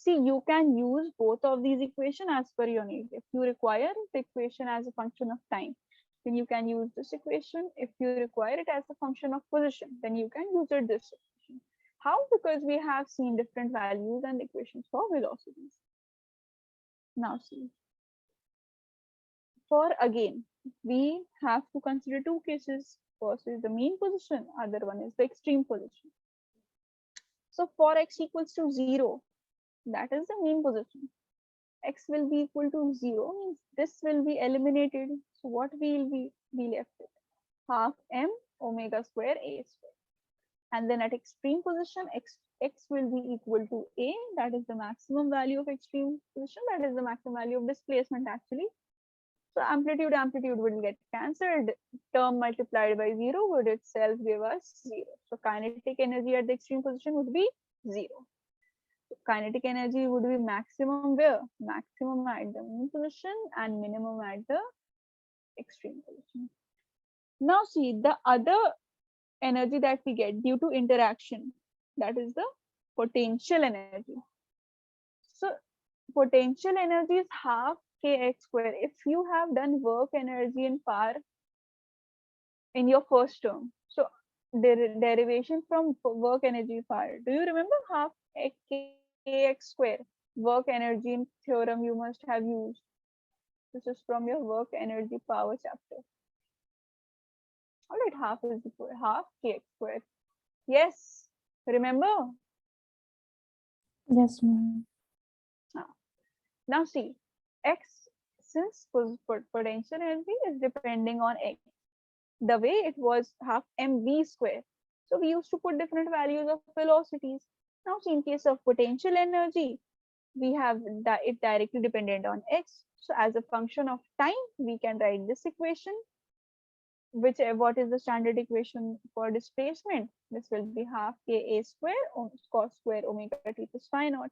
you can use both of these equations as per your need. If you require the equation as a function of time, then you can use this equation. If you require it as a function of position, then you can use it this equation. How? Because we have seen different values and equations for velocities. Now see, for again, we have to consider two cases. First is the mean position, other one is the extreme position. So for x equals to 0, that is the mean position. X will be equal to 0 means this will be eliminated. So what will be left with? Half m omega square a square. And then at extreme position, x will be equal to a, that is the maximum value of extreme position, that is the maximum value of displacement actually. So amplitude will get cancelled. Term multiplied by 0 would itself give us 0. So kinetic energy at the extreme position would be 0. So kinetic energy would be maximum where? Maximum at the mean position and minimum at the extreme position. Now see the other energy that we get due to interaction, that is the potential energy. So potential energy is half kx square. If you have done work energy and power in your first term, so derivation from work energy power, do you remember half kx square? Work energy in theorem you must have used. This is from your work energy power chapter. All right, half is equal half kx square. Yes, remember? Yes, ma'am. Now see, x, since potential energy is depending on x, the way it was half mv square. So we used to put different values of velocities. Now see, in case of potential energy, we have it directly dependent on x. So as a function of time, we can write this equation, what is the standard equation for displacement? This will be half ka square cos square omega t plus phi naught.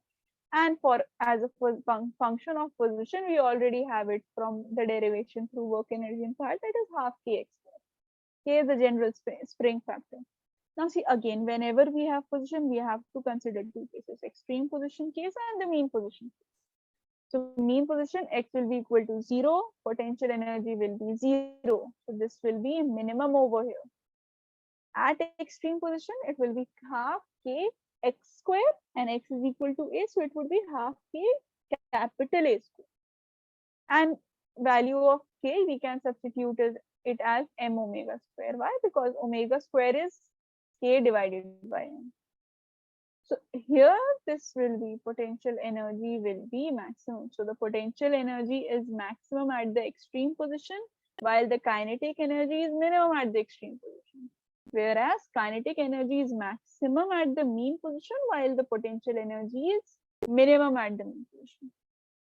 And for as a function of position, we already have it from the derivation through work energy in part, that is half kx square. K is the general spring factor. Now see, again, whenever we have position, we have to consider two cases, extreme position case and the mean position case. So mean position, x will be equal to 0, potential energy will be 0. So this will be minimum over here. At extreme position, it will be half k x square and x is equal to a, so it would be half k capital A square. And value of k, we can substitute it as m omega square. Why? Because omega square is k divided by m. So here this will be potential energy will be maximum. So the potential energy is maximum at the extreme position, while the kinetic energy is minimum at the extreme position. Whereas kinetic energy is maximum at the mean position, while the potential energy is minimum at the mean position.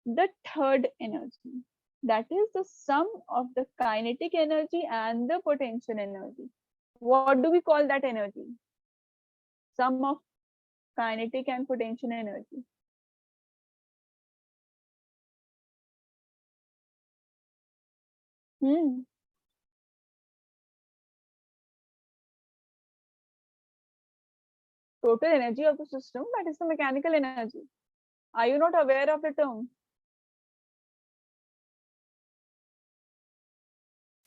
The third energy, that is the sum of the kinetic energy and the potential energy. What do we call that energy? Sum of kinetic and potential energy. Hmm. Total energy of the system, that is the mechanical energy. Are you not aware of the term?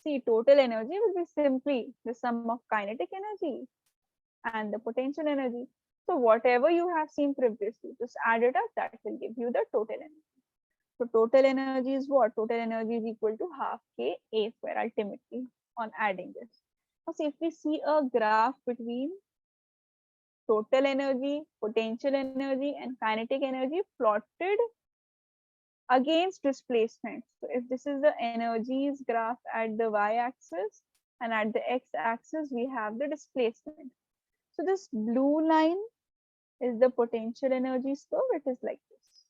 See, total energy will be simply the sum of kinetic energy and the potential energy. So whatever you have seen previously, just add it up, that will give you the total energy. So total energy is what? Total energy is equal to half k a square ultimately on adding this. Now see, if we see a graph between total energy, potential energy, and kinetic energy plotted against displacement. So if this is the energies graph at the y-axis and at the x-axis we have the displacement. So this blue line is the potential energy curve. It is like this,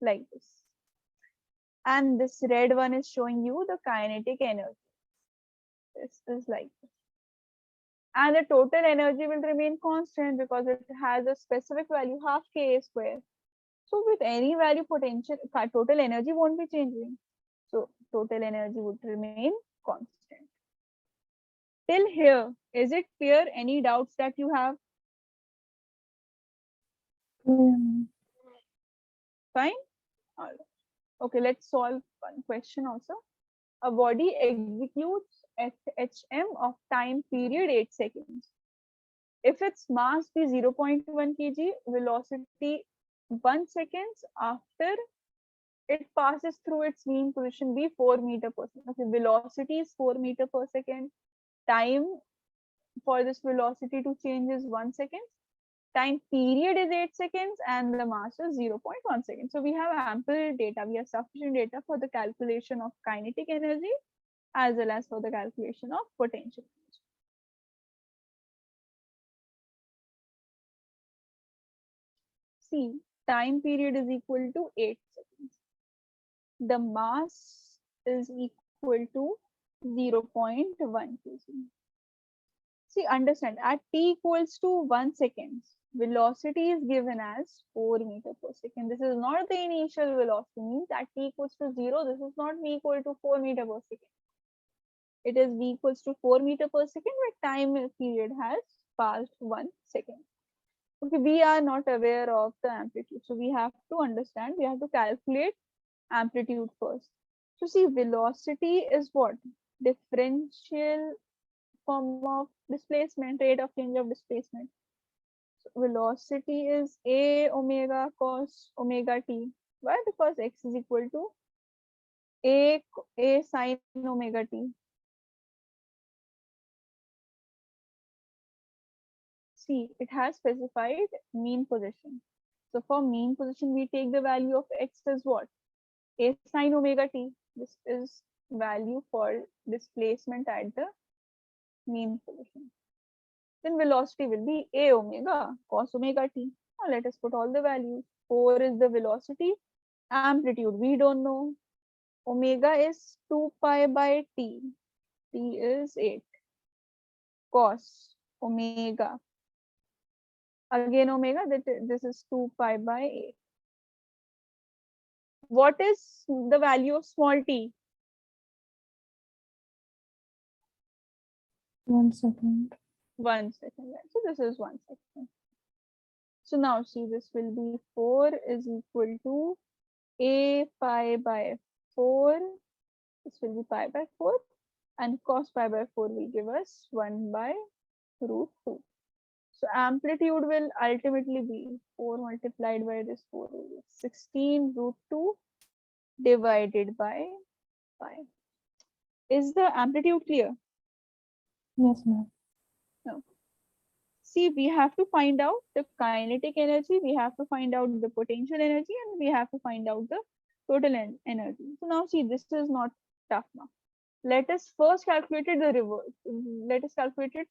like this. And this red one is showing you the kinetic energy. This is like this. And the total energy will remain constant because it has a specific value, half k square. So with any value, potential total energy won't be changing. So total energy would remain constant. Till here, is it clear? Any doubts that you have? Clear. Fine. All right. Okay, let's solve one question also. A body executes HM of time period 8 seconds. If its mass be 0.1 kg, velocity 1 seconds after it passes through its mean position be 4 meter per second. Okay, velocity is 4 meter per second. Time for this velocity to change is 1 second. Time period is 8 seconds and the mass is 0.1 second. So we have ample data. We have sufficient data for the calculation of kinetic energy as well as for the calculation of potential energy. See, time period is equal to 8 seconds. The mass is equal to 0.1 kg. See, understand, at t equals to 1 second, velocity is given as 4 meter per second. This is not the initial velocity, means at t equals to 0, this is not v equal to 4 meter per second. It is v equals to 4 meter per second, but time period has passed 1 second. Okay, we are not aware of the amplitude. So we have to understand, we have to calculate amplitude first. So see, velocity is what? Differential form of displacement, rate of change of displacement. So velocity is a omega cos omega t. Why? Because x is equal to a sine omega t. See, it has specified mean position. So for mean position, we take the value of x as what? A sine omega t. This is value for displacement at the mean position. Then velocity will be a omega cos omega t. Now let us put all the values. 4 is the velocity. Amplitude, we don't know. Omega is 2 pi by t. T is 8. Cos omega. Again omega, this is 2 pi by 8. What is the value of small t? 1 second. 1 second. So this is 1 second. So now see, this will be 4 is equal to a pi by 4. This will be pi by 4. And cos pi by 4 will give us 1 by root 2. So amplitude will ultimately be 4 multiplied by this 4 will be 16 root 2 divided by 5. Is the amplitude clear? Yes, ma'am. No. See, we have to find out the kinetic energy, we have to find out the potential energy, and we have to find out the total energy. So now see, this is not tough now. Let us first calculate the reverse. Let us calculate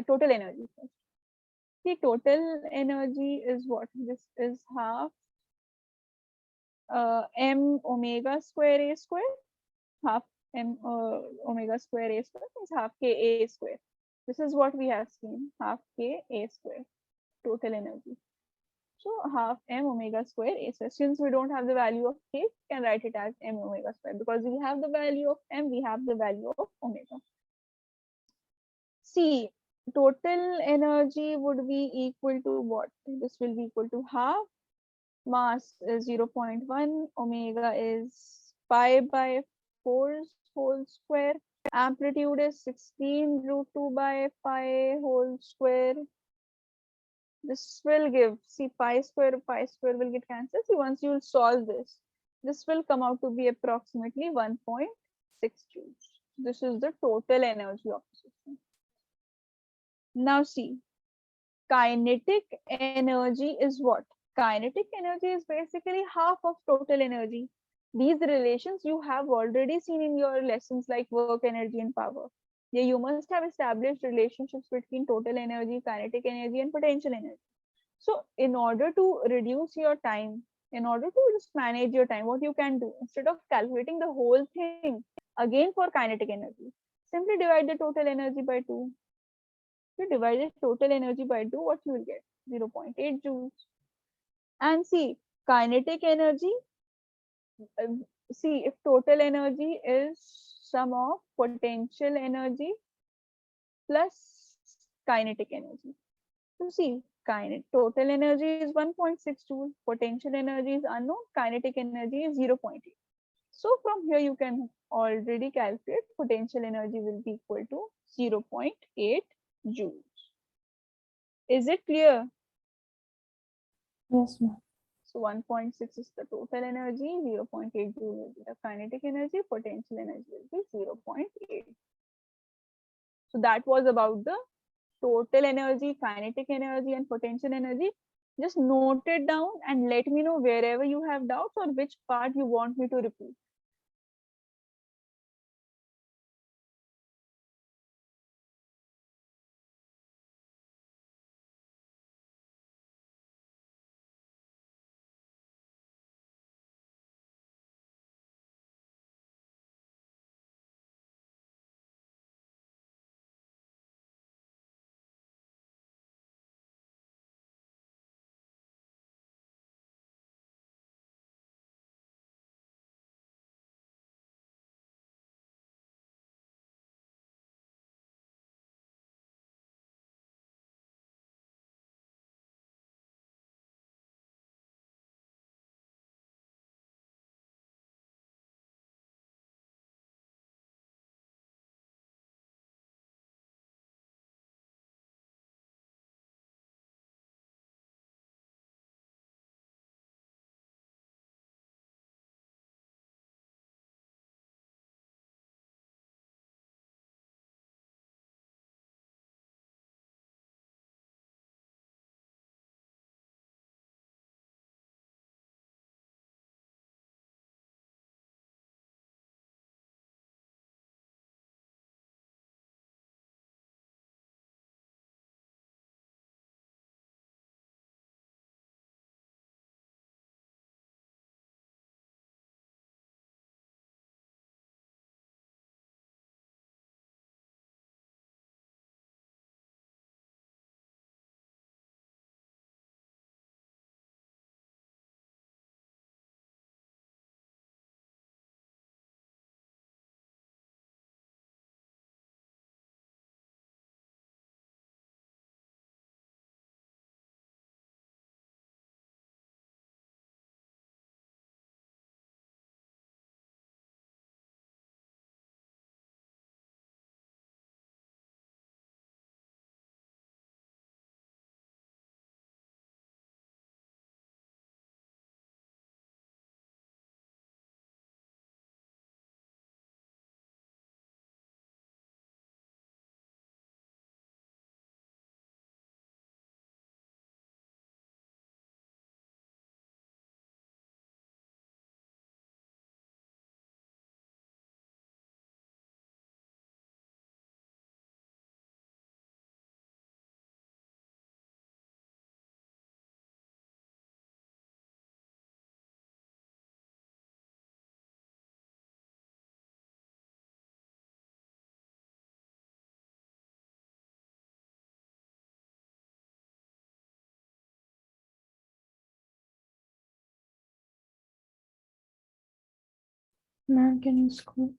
total energy first. See, total energy is what? This is half m omega square a square. Half m omega square a square is half k a square. This is what we have seen, half k a square total energy. So half m omega square a square. Since we don't have the value of k, we can write it as m omega square because we have the value of m, we have the value of omega. See, total energy would be equal to what? This will be equal to half. Mass is 0.1. Omega is pi by 4 whole square. Amplitude is 16 root 2 by pi whole square. This will give, see, pi square will get cancelled. See, once you solve this will come out to be approximately 1.6 joules. This is the total energy of the system. Now see, kinetic energy is what? Kinetic energy is basically half of total energy. These relations you have already seen in your lessons like work, energy, and power. Yeah, you must have established relationships between total energy, kinetic energy, and potential energy. So, in order to reduce your time, in order to just manage your time, what you can do instead of calculating the whole thing again for kinetic energy, simply divide the total energy by 2. You divide the total energy by 2, what you will get? 0.8 joules. And see, kinetic energy, uh, see, if total energy is sum of potential energy plus kinetic energy. So see, total energy is 1.6 joule, potential energy is unknown, kinetic energy is 0.8. So from here you can already calculate potential energy will be equal to 0.8 joules. Is it clear? Yes, ma'am. So 1.6 is the total energy, 0.8 joule will be the kinetic energy, potential energy will be 0.8. So that was about the total energy, kinetic energy, and potential energy. Just note it down and let me know wherever you have doubts or which part you want me to repeat. Ma'am, can you scroll?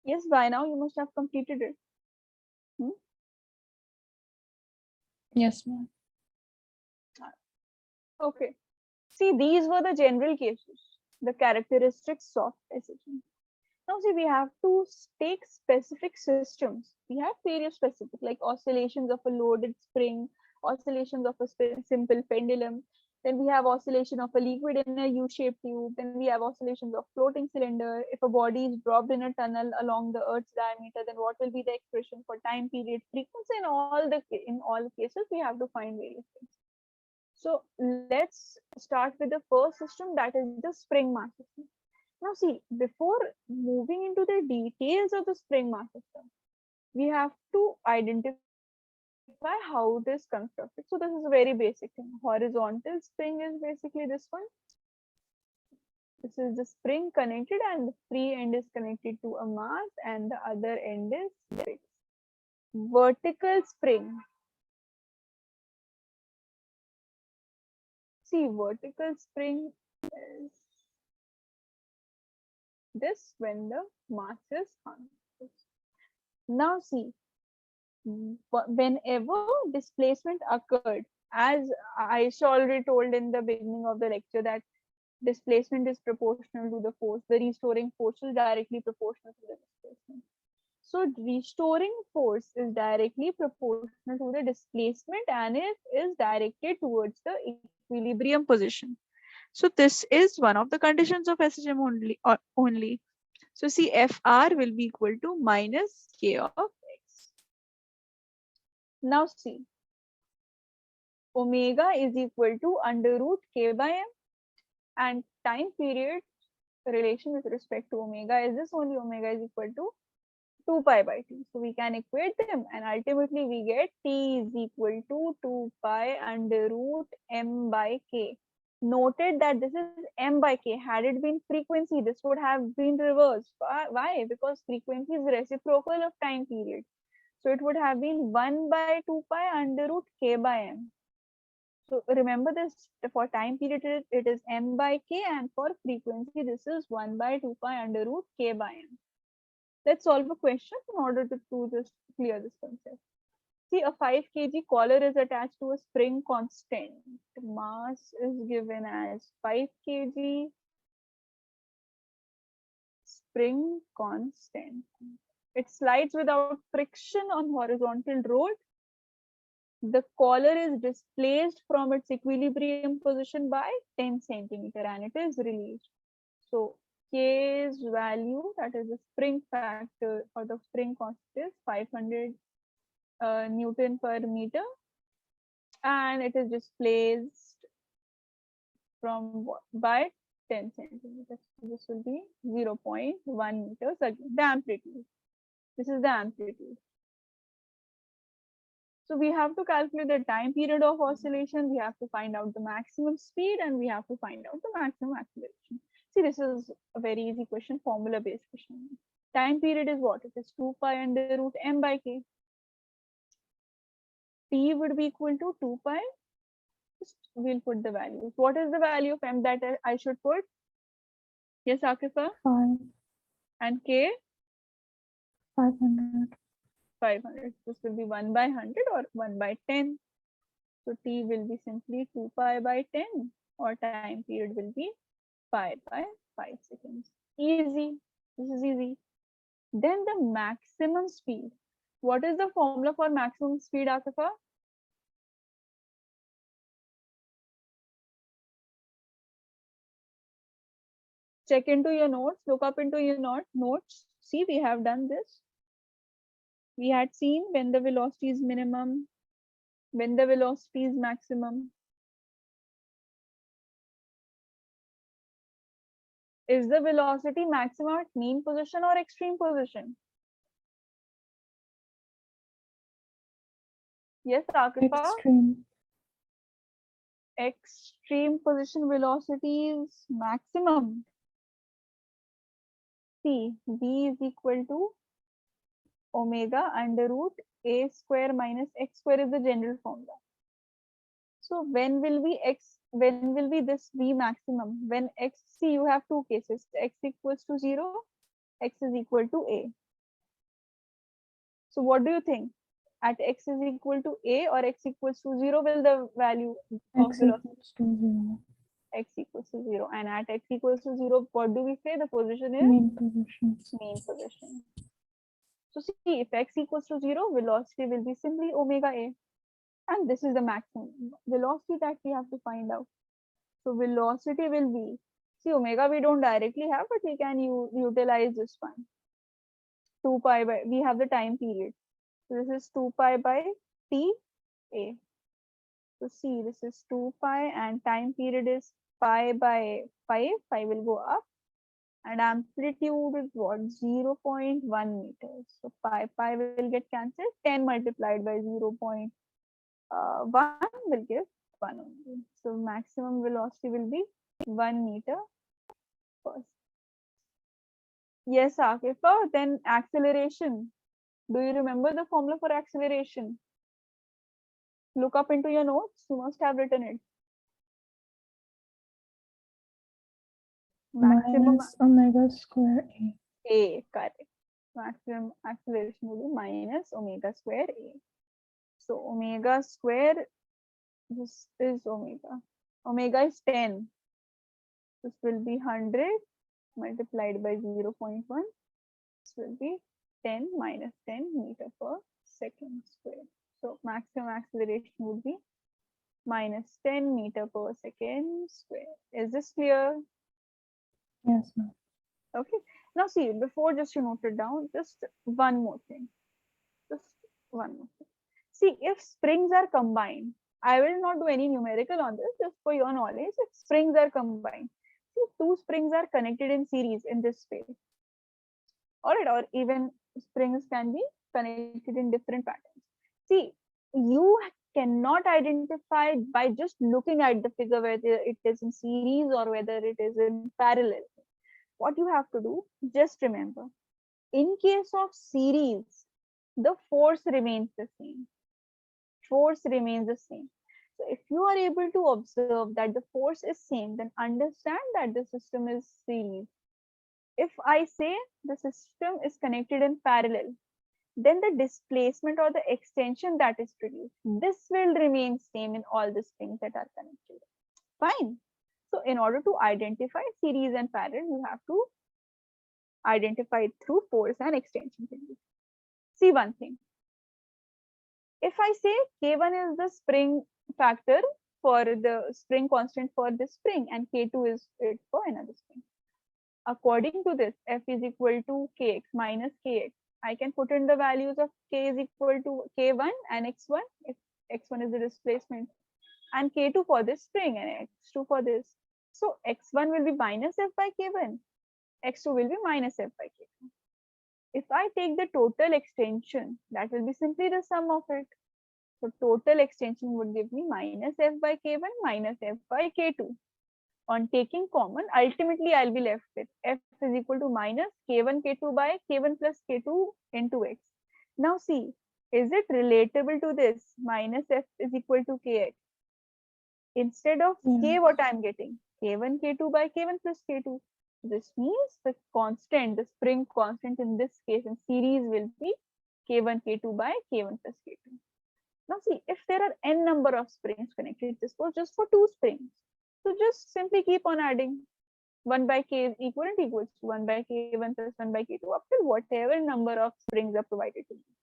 Yes, by now you must have completed it. Hmm? Yes, ma'am. Okay. See, these were the general cases, the characteristics of SHM. Now, see, we have to take specific systems. We have various specific, like oscillations of a loaded spring, oscillations of a simple pendulum. Then we have oscillation of a liquid in a U-shaped tube. Then we have oscillations of floating cylinder. If a body is dropped in a tunnel along the Earth's diameter, then what will be the expression for time period, frequency? In all cases, we have to find various things. So let's start with the first system, that is the spring mass system. Now see, before moving into the details of the spring mass system, we have to identify how it is constructed. So this is a very basic thing. Horizontal spring is basically this one. This is the spring connected and the free end is connected to a mass and the other end is fixed. Vertical spring. See, vertical spring is this when the mass is harmonic. Now see, whenever displacement occurred, as Aisha already told in the beginning of the lecture, that displacement is proportional to the force, the restoring force is directly proportional to the displacement. So restoring force is directly proportional to the displacement and it is directed towards the equilibrium position. So this is one of the conditions of SHM only. So see, Fr will be equal to minus K of x. Now see, omega is equal to under root K by M, and time period relation with respect to omega is this only, omega is equal to 2 pi by t. So we can equate them and ultimately we get t is equal to 2 pi under root m by k. Noted that this is m by k. Had it been frequency, this would have been reversed. Why? Because frequency is reciprocal of time period. So it would have been 1 by 2 pi under root k by m. So remember this, for time period it is m by k, and for frequency this is 1 by 2 pi under root k by m. Let's solve a question in order to just clear this concept. See, a 5 kg collar is attached to a spring constant. Mass is given as 5 kg. Spring constant. It slides without friction on horizontal road. The collar is displaced from its equilibrium position by 10 centimeter and it is released. So K's value, that is the spring factor or the spring constant, is 500 Newton per meter, and it is displaced from by 10 centimeters. So this will be 0.1 meters again. The amplitude. This is the amplitude. So we have to calculate the time period of oscillation, we have to find out the maximum speed, and we have to find out the maximum acceleration. See, this is a very easy question, formula based question. Time period is what? It is 2 pi under root m by k. T would be equal to 2 pi. Just we'll put the values. What is the value of m that I should put? Yes, Akifa? 5, And k? 500. 500. This will be 1 by 100 or 1 by 10. So t will be simply 2 pi by 10, or time period will be pi by 5 seconds. Easy. This is easy. Then the maximum speed. What is the formula for maximum speed, Akifa? Check into your notes. Look up into your notes. See, we have done this. We had seen when the velocity is minimum, when the velocity is maximum. Is the velocity maximum at mean position or extreme position? Yes, Akifa. Extreme. Extreme position velocity is maximum. See, v is equal to omega under root a square minus x square is the general formula. So when will be this v maximum? When x, see, you have two cases, x equals to 0, x is equal to a. So what do you think? At x is equal to a or x equals to 0 will the value of X velocity? equals to 0. X equals to 0. And at x equals to 0, what do we say? The position is Mean position. mean position. So see, if x equals to 0, velocity will be simply omega a. And this is the maximum velocity that we have to find out. So velocity will be, see, omega we don't directly have, but we can utilize this one. 2 pi by, we have the time period. So this is 2 pi by t a. So see, this is 2 pi and time period is pi by 5. 5 will go up. And amplitude is what? 0.1 meters. So pi will get cancelled. 10 multiplied by 0.1 will give 1 only. So maximum velocity will be 1 meter per second. Yes, Akifa. Then acceleration. Do you remember the formula for acceleration? Look up into your notes. You must have written it. Maximum Minus omega square a. a, correct. Maximum acceleration will be minus omega square a. So omega square, this is omega. Omega is 10. This will be 100 multiplied by 0.1. This will be 10 minus 10 meter per second square. So maximum acceleration would be minus 10 meter per second square. Is this clear? Yes, ma'am. Okay. Now see, before just you note it down, just one more thing. Just one more thing. See, if springs are combined, I will not do any numerical on this, just for your knowledge. If springs are combined, see, two springs are connected in series in this way. Alright, or even springs can be connected in different patterns. See, you cannot identify by just looking at the figure whether it is in series or whether it is in parallel. What you have to do, just remember, in case of series, the force remains the same. Force remains the same. So if you are able to observe that the force is same, then understand that the system is series. If I say the system is connected in parallel, then the displacement or the extension that is produced, this will remain same in all the springs that are connected. Fine. So in order to identify series and parallel, you have to identify it through force and extension. See one thing. If I say K1 is the spring factor for the spring constant for this spring and K2 is it for another spring. According to this, F is equal to Kx minus Kx. I can put in the values of K is equal to K1 and X1 if X1 is the displacement and K2 for this spring and X2 for this. So X1 will be minus F by K1. X2 will be minus F by K2. If I take the total extension, that will be simply the sum of it. So total extension would give me minus F by K1 minus F by K2. On taking common, ultimately I'll be left with F is equal to minus K1 K2 by K1 plus K2 into X. Now see, is it relatable to this? Minus F is equal to Kx. Instead of K, what I'm getting? K1 K2 by K1 plus K2. This means the constant, the spring constant in this case in series will be K1 K2 by K1 plus K2. Now see, if there are n number of springs connected, this was just for two springs. So just simply keep on adding 1 by k equivalent equals to 1 by k1 plus 1 by k2 up to whatever number of springs are provided to you.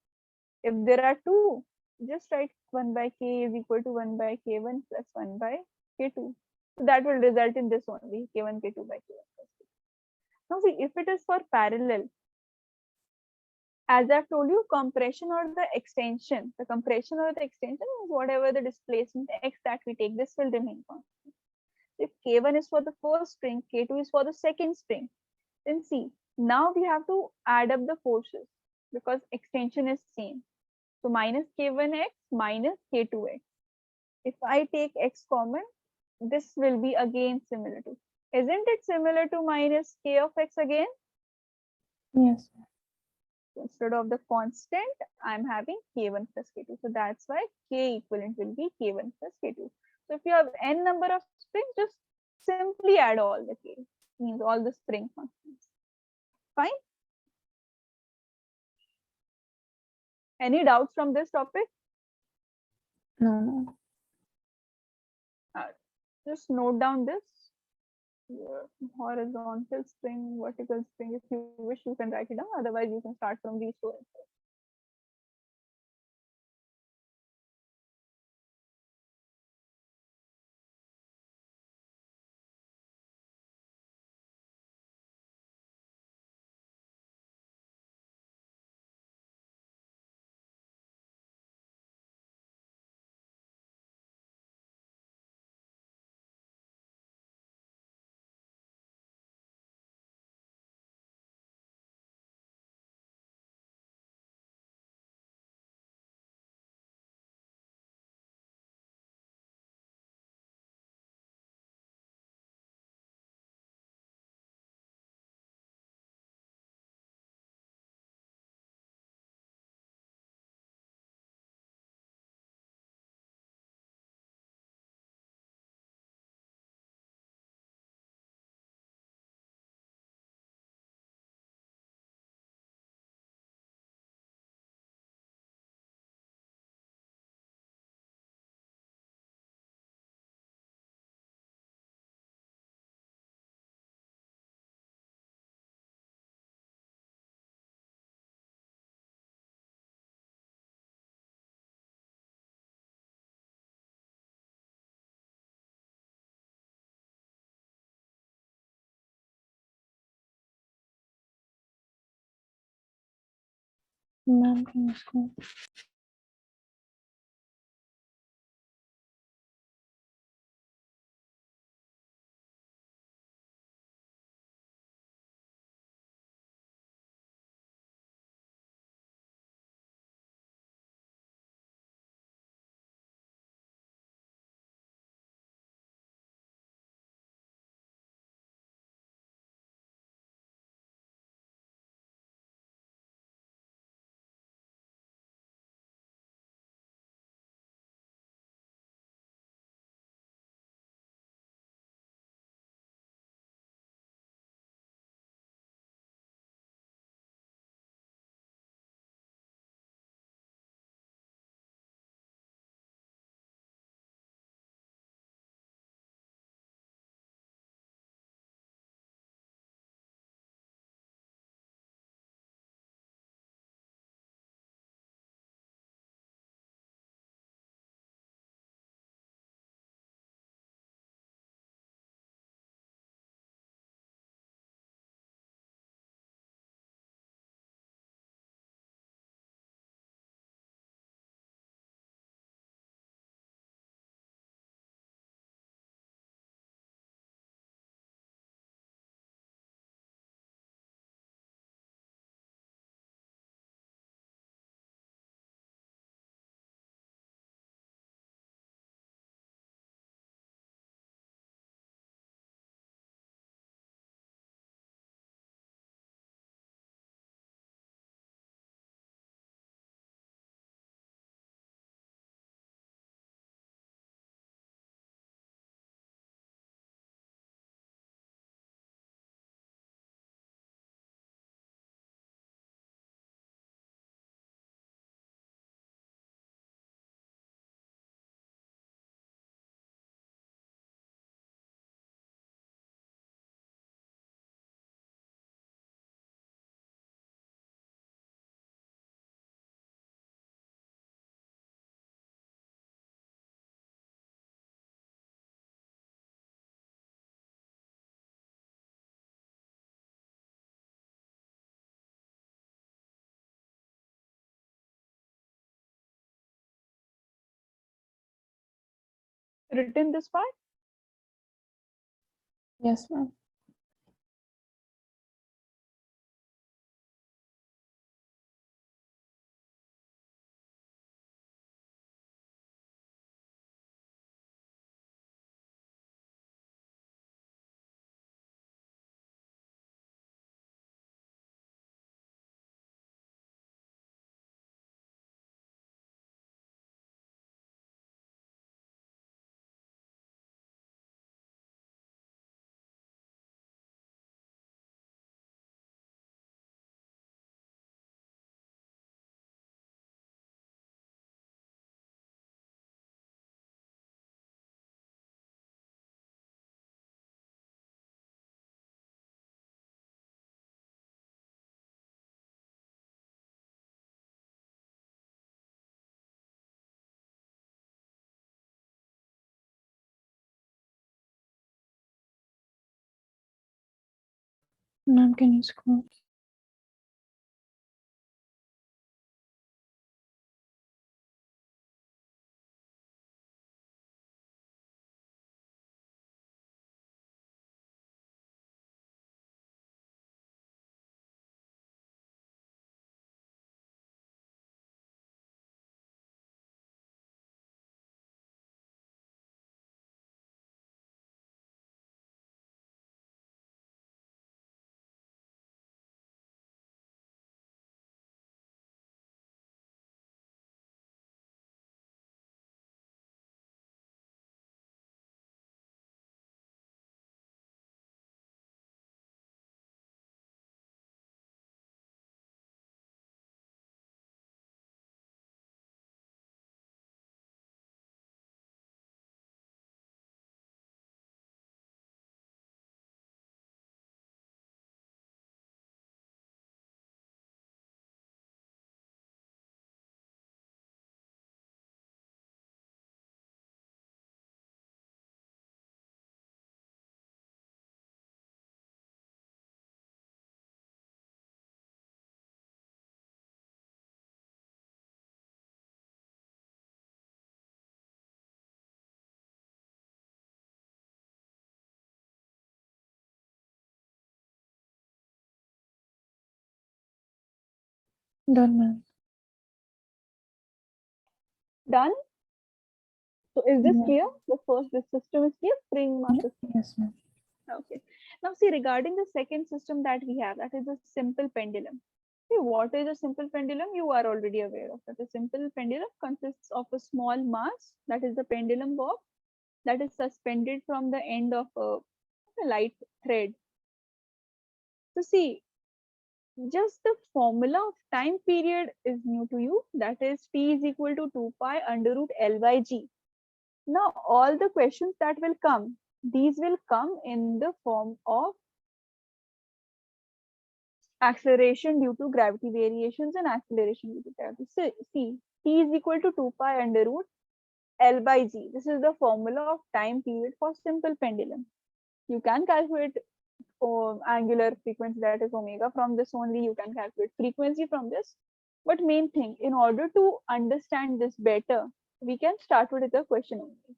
If there are two, just write 1 by k is equal to 1 by k1 plus 1 by k2. So that will result in this only, k1 k2 by k1 plus k2. Now see, if it is for parallel, as I've told you, compression or the extension, the compression or the extension is whatever the displacement x that we take, this will remain constant. If K1 is for the first spring, K2 is for the second spring, then see, now we have to add up the forces because extension is same. So minus K1x minus K2x. If I take x common, this will be again similar to, isn't it similar to minus K of x again? Yes. Instead of the constant, I'm having K1 plus K2. So that's why K equivalent will be K1 plus K2. So if you have n number of springs, just simply add all the K, means all the spring constants. Fine. Any doubts from this topic? No, no. Uh, just note down this. Horizontal spring, vertical spring. If you wish, you can write it down. Otherwise, you can start from these two answers. Ma'am, can you scroll? Written this part? Yes, ma'am. Ma'am, can you scroll? Done, ma'am. Done. So is this Yeah. clear? This system is clear, spring mass system. Yes, ma'am. Okay. Now see, regarding the second system that we have, that is a simple pendulum. See, what is a simple pendulum? You are already aware of that. A simple pendulum consists of a small mass, that is the pendulum box, that is suspended from the end of a light thread. So see, just the formula of time period is new to you. That is T is equal to 2 pi under root L by G. Now, all the questions that will come, these will come in the form of acceleration due to gravity variations and acceleration due to gravity. So, see, T is equal to 2 pi under root L by G. This is the formula of time period for simple pendulum. You can calculate angular frequency, that is omega, from this only. You can calculate frequency from this. But main thing, in order to understand this better, we can start with the question only.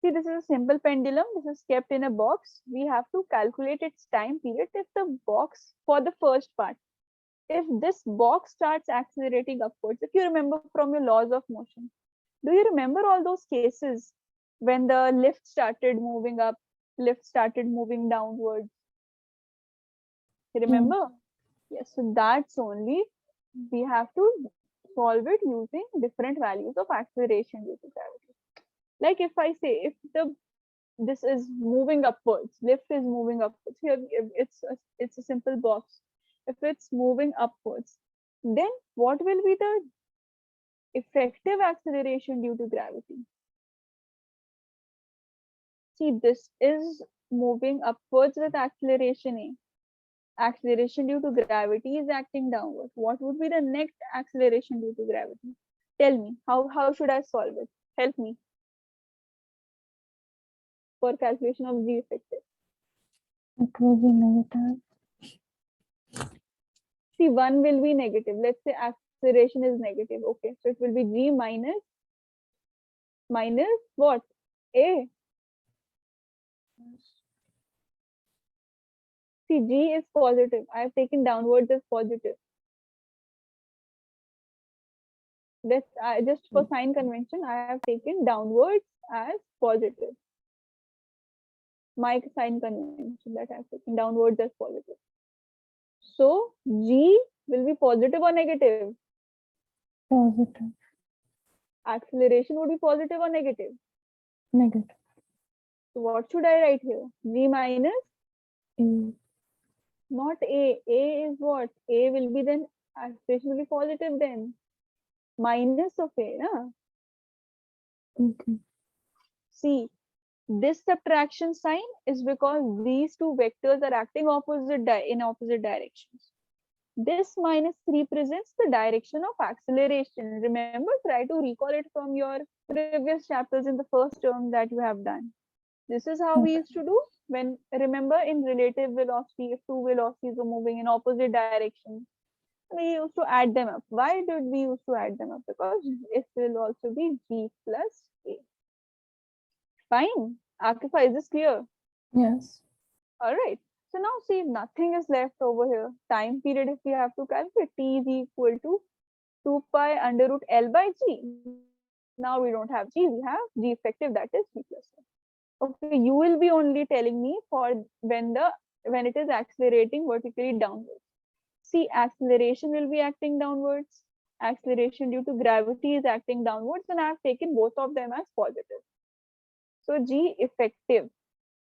See, this is a simple pendulum. This is kept in a box. We have to calculate its time period if the box, for the first part, if this box starts accelerating upwards. If you remember from your laws of motion, do you remember all those cases when the lift started moving up, lift started moving downwards? You Yeah. remember? Yes, so that's only we have to solve it using different values of acceleration due to gravity. Like if I say, if the this is moving upwards, lift is moving upwards, here it's a simple box. If it's moving upwards, then what will be the effective acceleration due to gravity? See, this is moving upwards with acceleration A. Acceleration due to gravity is acting downwards. What would be the next acceleration due to gravity? Tell me, how should I solve it? Help me for calculation of G effective. It will be negative. See, one will be negative. Let's say acceleration is negative. Okay, so it will be G minus what? A. See, G is positive. I have taken downwards as positive. Let's just for sign convention, I have taken downwards as positive. My sign convention that I have taken downwards as positive. So G will be positive or negative? Positive. Acceleration would be positive or negative? Negative. So what should I write here? G minus, A. not A. A is what? A will be then, acceleration will be positive then. Minus of A, na? Okay. See, this subtraction sign is because these two vectors are acting in opposite directions. This minus represents the direction of acceleration. Remember, try to recall it from your previous chapters in the first term that you have done. This is how we used to do when, remember, in relative velocity, if two velocities were moving in opposite directions, we used to add them up. Why did we used to add them up? Because it will also be g plus a. Fine. Akifa, is this clear? Yes. All right. So now see, nothing is left over here. Time period, if we have to calculate, t is equal to 2 pi under root L by g. Now we don't have g, we have g effective, that is g plus 1. Okay, you will be only telling me for when it is accelerating vertically downwards. See, acceleration will be acting downwards. Acceleration due to gravity is acting downwards, and I have taken both of them as positive. So G effective.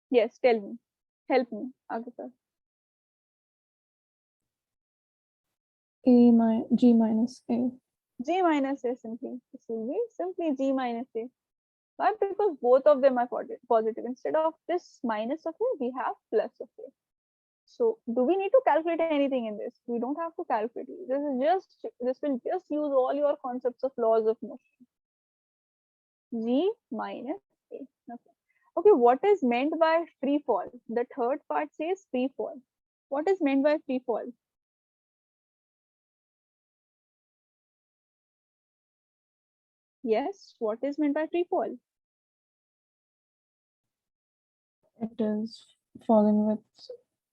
Yes, tell me. Help me, Agatha. G minus A. G minus A simply. This will be simply G minus A. Why? Because both of them are positive. Instead of this minus of A, we have plus of A. So do we need to calculate anything in this? We don't have to calculate. This will just use all your concepts of laws of motion. G minus A. Okay. Okay, what is meant by free fall? The third part says free fall. What is meant by free fall? Yes, what is meant by free fall? It is falling with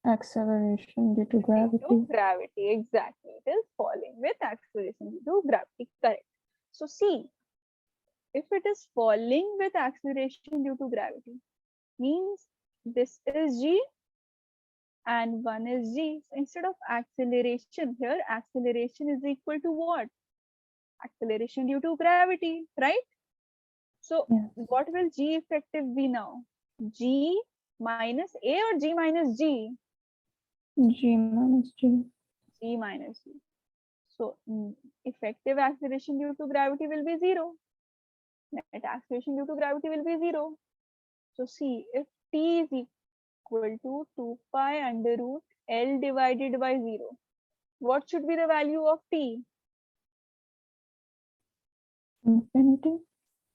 acceleration due to Due gravity. to gravity, exactly. It is falling with acceleration due to gravity, correct. So see, if it is falling with acceleration due to gravity, means this is g and one is g. So instead of acceleration here, acceleration is equal to what? Acceleration due to gravity, right? So Yes. what will g effective be now? G minus a or g minus g? G minus G. G minus g. So effective acceleration due to gravity will be 0. Net acceleration due to gravity will be 0. So see, if t is equal to 2 pi under root L divided by 0, what should be the value of t? Infinity.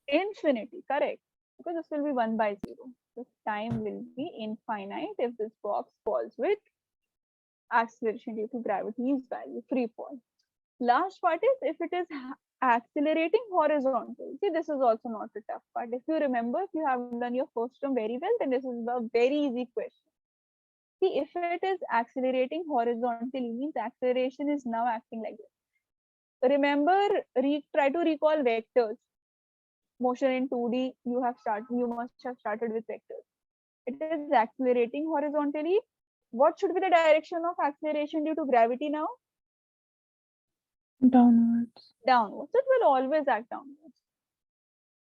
Infinity, correct. Because this will be 1 by 0. So time will be infinite if this box falls with acceleration due to gravity's value, free fall. Last part is if it is accelerating horizontal. See, this is also not a tough part. If you remember, if you have done your first term very well, then this is a very easy question. See, if it is accelerating horizontally, means acceleration is now acting like this. Remember, try to recall vectors. Motion in 2D, you must have started with vectors. It is accelerating horizontally. What should be the direction of acceleration due to gravity now? Downwards. Downwards. It will always act downwards.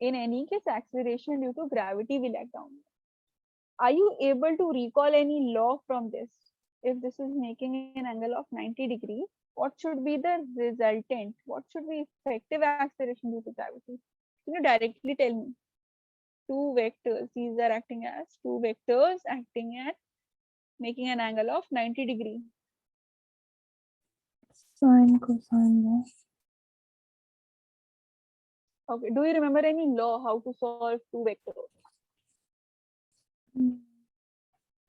In any case, acceleration due to gravity will act downwards. Are you able to recall any law from this? If this is making an angle of 90 degrees, what should be the resultant? What should be effective acceleration due to gravity? Can you directly tell me? Two vectors. These are acting as two vectors acting at making an angle of 90 degrees. Sine, cosine law. Okay. Do you remember any law how to solve two vectors? Mm.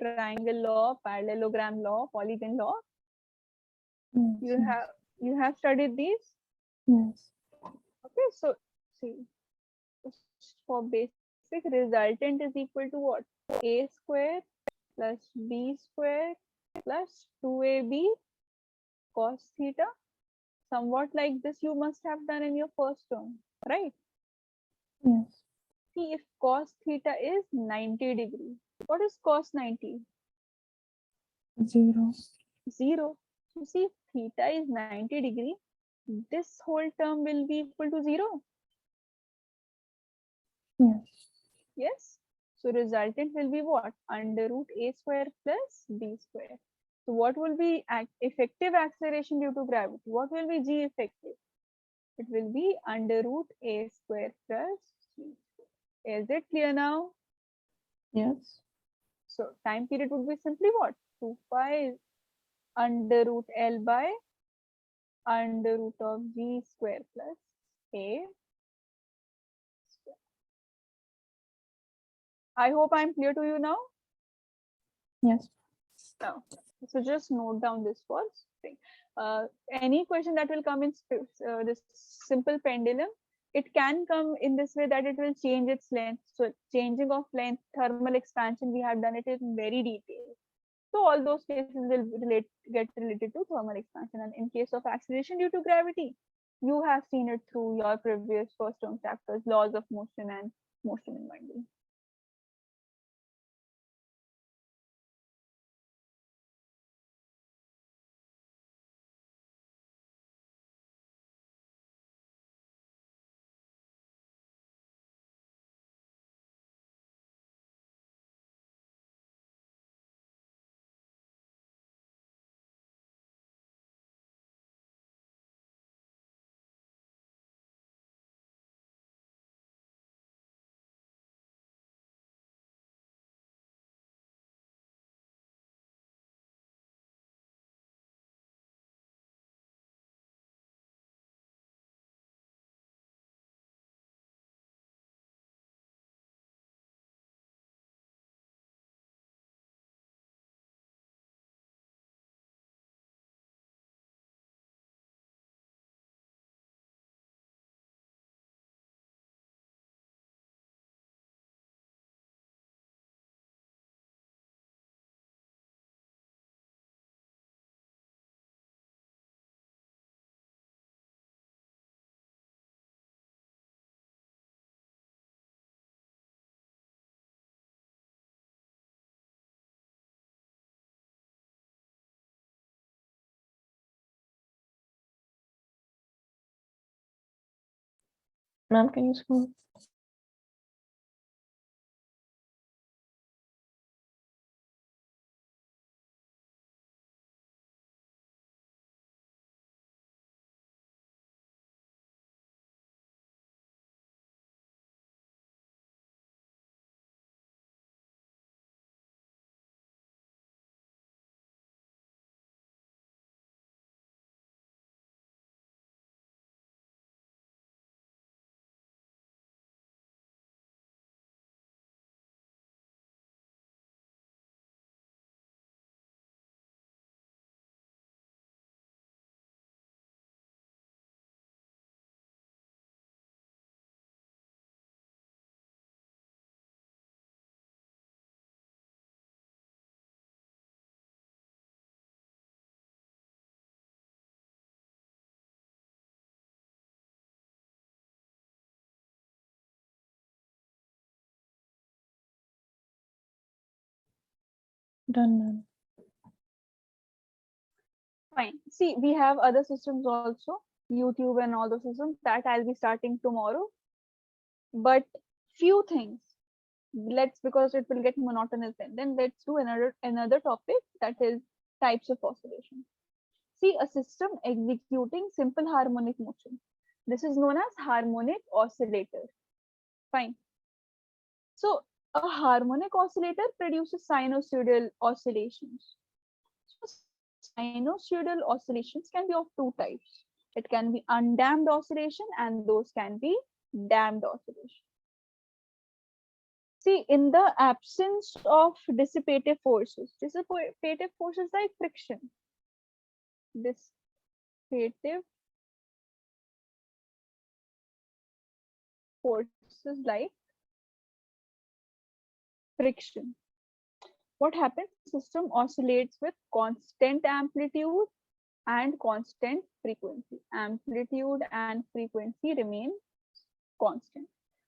Triangle law, parallelogram law, polygon law. Yes. You have studied these? Yes. Okay, so see, for basic resultant is equal to what? A square plus b square plus 2ab cos theta. Somewhat like this you must have done in your first term, right? Yes. See, if cos theta is 90 degrees, what is cos 90? 0. 0. So see, if theta is 90 degrees, this whole term will be equal to 0. Yes. Yes. So resultant will be what? Under root a square plus b square. So what will be effective acceleration due to gravity? What will be g effective? It will be under root a square plus c square. Is it clear now? Yes. So time period would be simply what? 2 pi under root L by under root of g square plus a square. I hope I'm clear to you now. Yes. No. So just note down this first thing. Any question that will come in this simple pendulum, it can come in this way that it will change its length. So changing of length, thermal expansion, we have done it in very detail. So all those cases will get related to thermal expansion. And in case of acceleration due to gravity, you have seen it through your previous first term chapters, laws of motion and motion in bundle. Ma'am, can you scroll? Done, ma'am. Fine. See, we have other systems also, YouTube and all those systems that I'll be starting tomorrow. But few things, let's, because it will get monotonous then let's do another topic, that is types of oscillation. See, a system executing simple harmonic motion. This is known as harmonic oscillator. Fine. So a harmonic oscillator produces sinusoidal oscillations. So sinusoidal oscillations can be of two types. It can be undamped oscillation and those can be damped oscillation. See, in the absence of dissipative forces like friction, dissipative forces like friction, what happens? System oscillates with constant amplitude and constant frequency. Amplitude and frequency remain constant.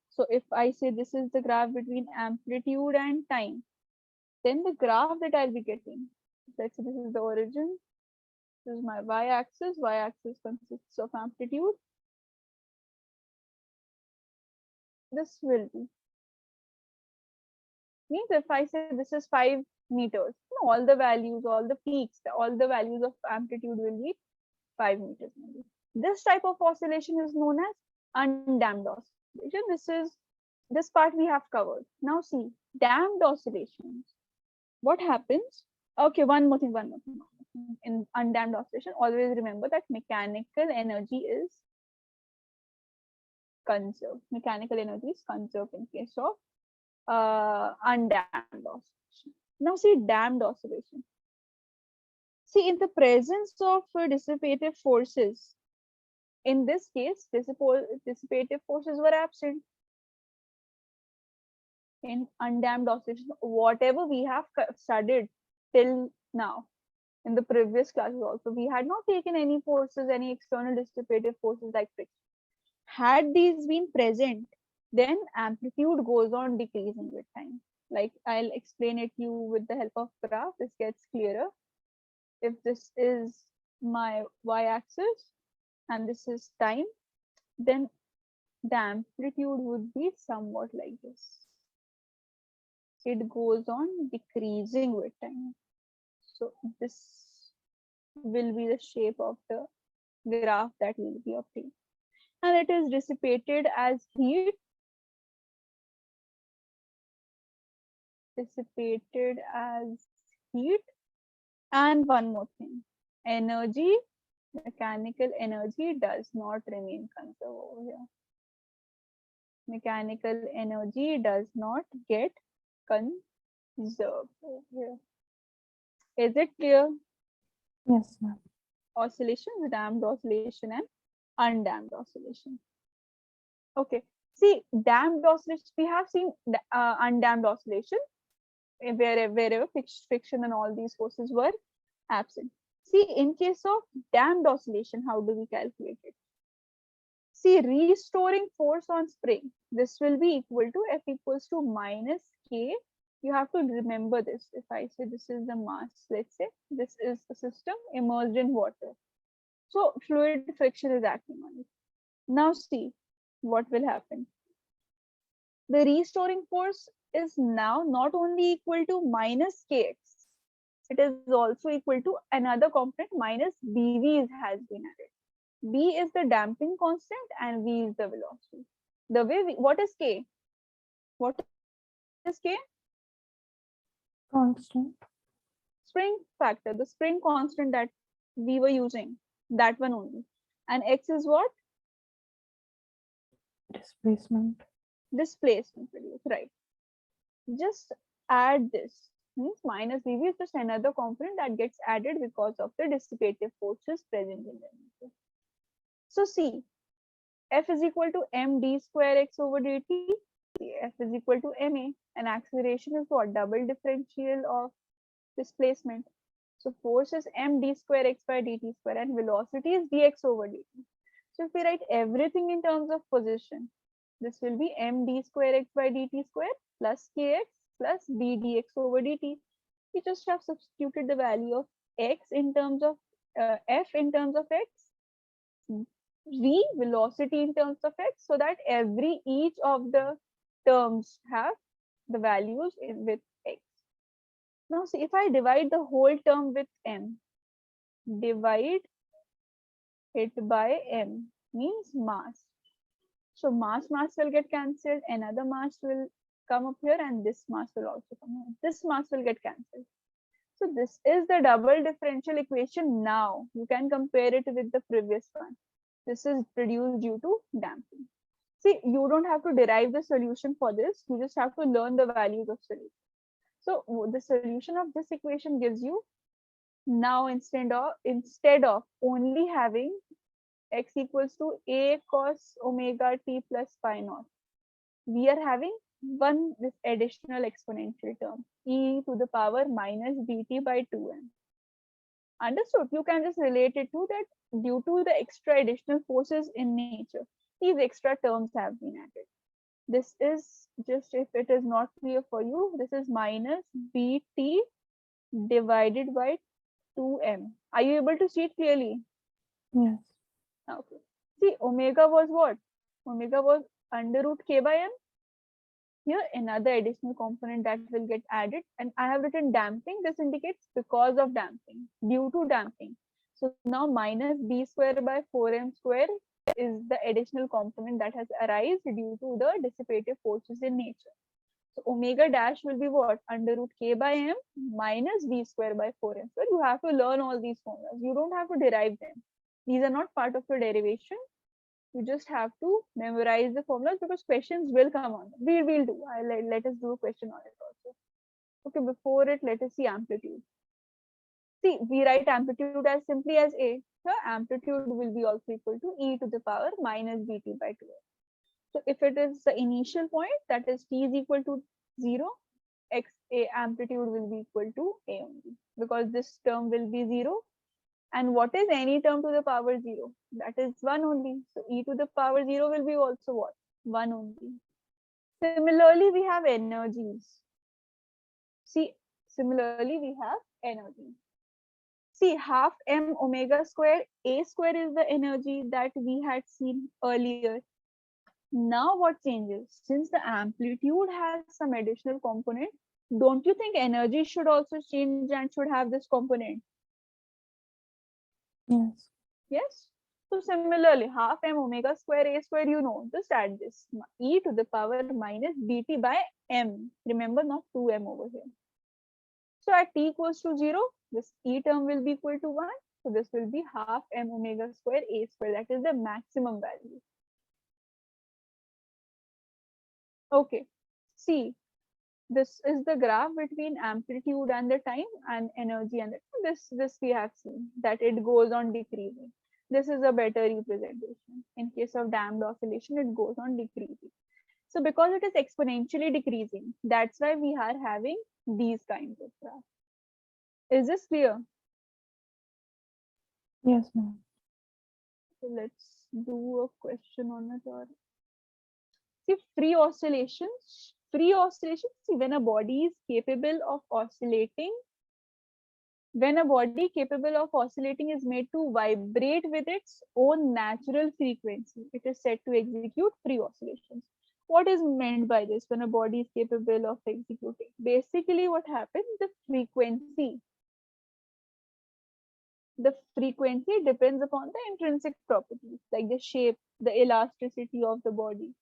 So if I say this is the graph between amplitude and time, then the graph that I'll be getting, let's say this is the origin, this is my y-axis. Y-axis consists of amplitude. This will be, means if I say this is 5 meters, all the values, all the peaks, all the values of amplitude will be 5 meters. Maybe. This type of oscillation is known as undamped oscillation. This part we have covered. Now see, damped oscillations. What happens? Okay, one more thing. In undamped oscillation, always remember that mechanical energy is conserved. Mechanical energy is conserved in case of undammed oscillation. Now see damped oscillation. See, in the presence of dissipative forces, in this case, dissipative forces were absent in undamped oscillation. Whatever we have studied till now in the previous classes also, we had not taken any forces, any external dissipative forces like friction. Had these been present, then amplitude goes on decreasing with time. Like I'll explain it to you with the help of graph. This gets clearer. If this is my y-axis and this is time, then the amplitude would be somewhat like this. It goes on decreasing with time. So this will be the shape of the graph that will be obtained. And it is dissipated as heat, dissipated as heat. And one more thing, energy, mechanical energy does not remain conserved over here. Mechanical energy does not get conserved over here. Is it clear? Yes, ma'am. Oscillations, damped oscillation and undamped oscillation. Okay. See, damped oscillation, we have seen undamped oscillation wherever friction and all these forces were absent. See, in case of damped oscillation, how do we calculate it? See, restoring force on spring, this will be equal to F equals to minus K. You have to remember this. If I say this is the mass, let's say this is a system immersed in water. So fluid friction is acting on it. Now see what will happen. The restoring force is now not only equal to minus Kx, it is also equal to another component minus dV has been added. B is the damping constant and V is the velocity. The way what is K? What is K? Constant. Spring factor, the spring constant that we were using, that one only. And X is what? Displacement. Displacement, right? Just add this. Means minus dV is just another component that gets added because of the dissipative forces present in the nature. So see, F is equal to md square x over dt. F is equal to ma. And acceleration is what? Double differential of displacement. So force is md square x by dt square and velocity is dx over dt. So if we write everything in terms of position, this will be md square x by dt square plus kx plus b dx over dt. We just have substituted the value of x in terms of f in terms of x, v velocity in terms of x, so that each of the terms have the values with x. Now see, if I divide the whole term with m, divide it by m means mass. So mass will get cancelled, another mass will come up here and this mass will also come here. This mass will get cancelled. So this is the double differential equation now. You can compare it with the previous one. This is produced due to damping. See, you don't have to derive the solution for this. You just have to learn the values of solution. So the solution of this equation gives you now instead of only having x equals to a cos omega t plus phi naught, we are having this additional exponential term, e to the power minus dt by 2m. Understood? You can just relate it to that due to the extra additional forces in nature, these extra terms have been added. This is just, if it is not clear for you, this is minus bt divided by 2m. Are you able to see it clearly? Yes. Okay. See, omega was what? Omega was under root k by m. Here, another additional component that will get added. And I have written damping. This indicates because of damping, due to damping. So now minus b square by 4m square is the additional component that has arisen due to the dissipative forces in nature. So omega dash will be what? Under root k by m minus b square by 4m square. You have to learn all these formulas. You don't have to derive them. These are not part of your derivation. You just have to memorize the formulas because questions will come on. We will do. Let us do a question on it also. Okay, before it, let us see amplitude. See, we write amplitude as simply as A. So amplitude will be also equal to e to the power minus bt by 2. So if it is the initial point, that is t is equal to 0, x a amplitude will be equal to a only, because this term will be 0. And what is any term to the power 0? That is 1 only. So e to the power 0 will be also what? 1 only. Similarly, we have energies. See, similarly, we have energy. See, half m omega square, a square is the energy that we had seen earlier. Now what changes? Since the amplitude has some additional component, don't you think energy should also change and should have this component? Yes. Yes. So similarly, half m omega square a square, just add this e to the power minus bt by m. Remember, not 2m over here. So at t equals to 0, this e term will be equal to 1. So this will be half m omega square a square. That is the maximum value. Okay. See, this is the graph between amplitude and the time and energy and the time. This we have seen that it goes on decreasing. This is a better representation. In case of damped oscillation, it goes on decreasing. So because it is exponentially decreasing, that's why we are having these kinds of graphs. Is this clear? Yes, ma'am. So let's do a question on it. Or see, free oscillations. Free oscillations. See, when a body is capable of oscillating, when a body capable of oscillating is made to vibrate with its own natural frequency, it is said to execute free oscillations. What is meant by this when a body is capable of executing? Basically, what happens? The frequency depends upon the intrinsic properties like the shape, the elasticity of the body.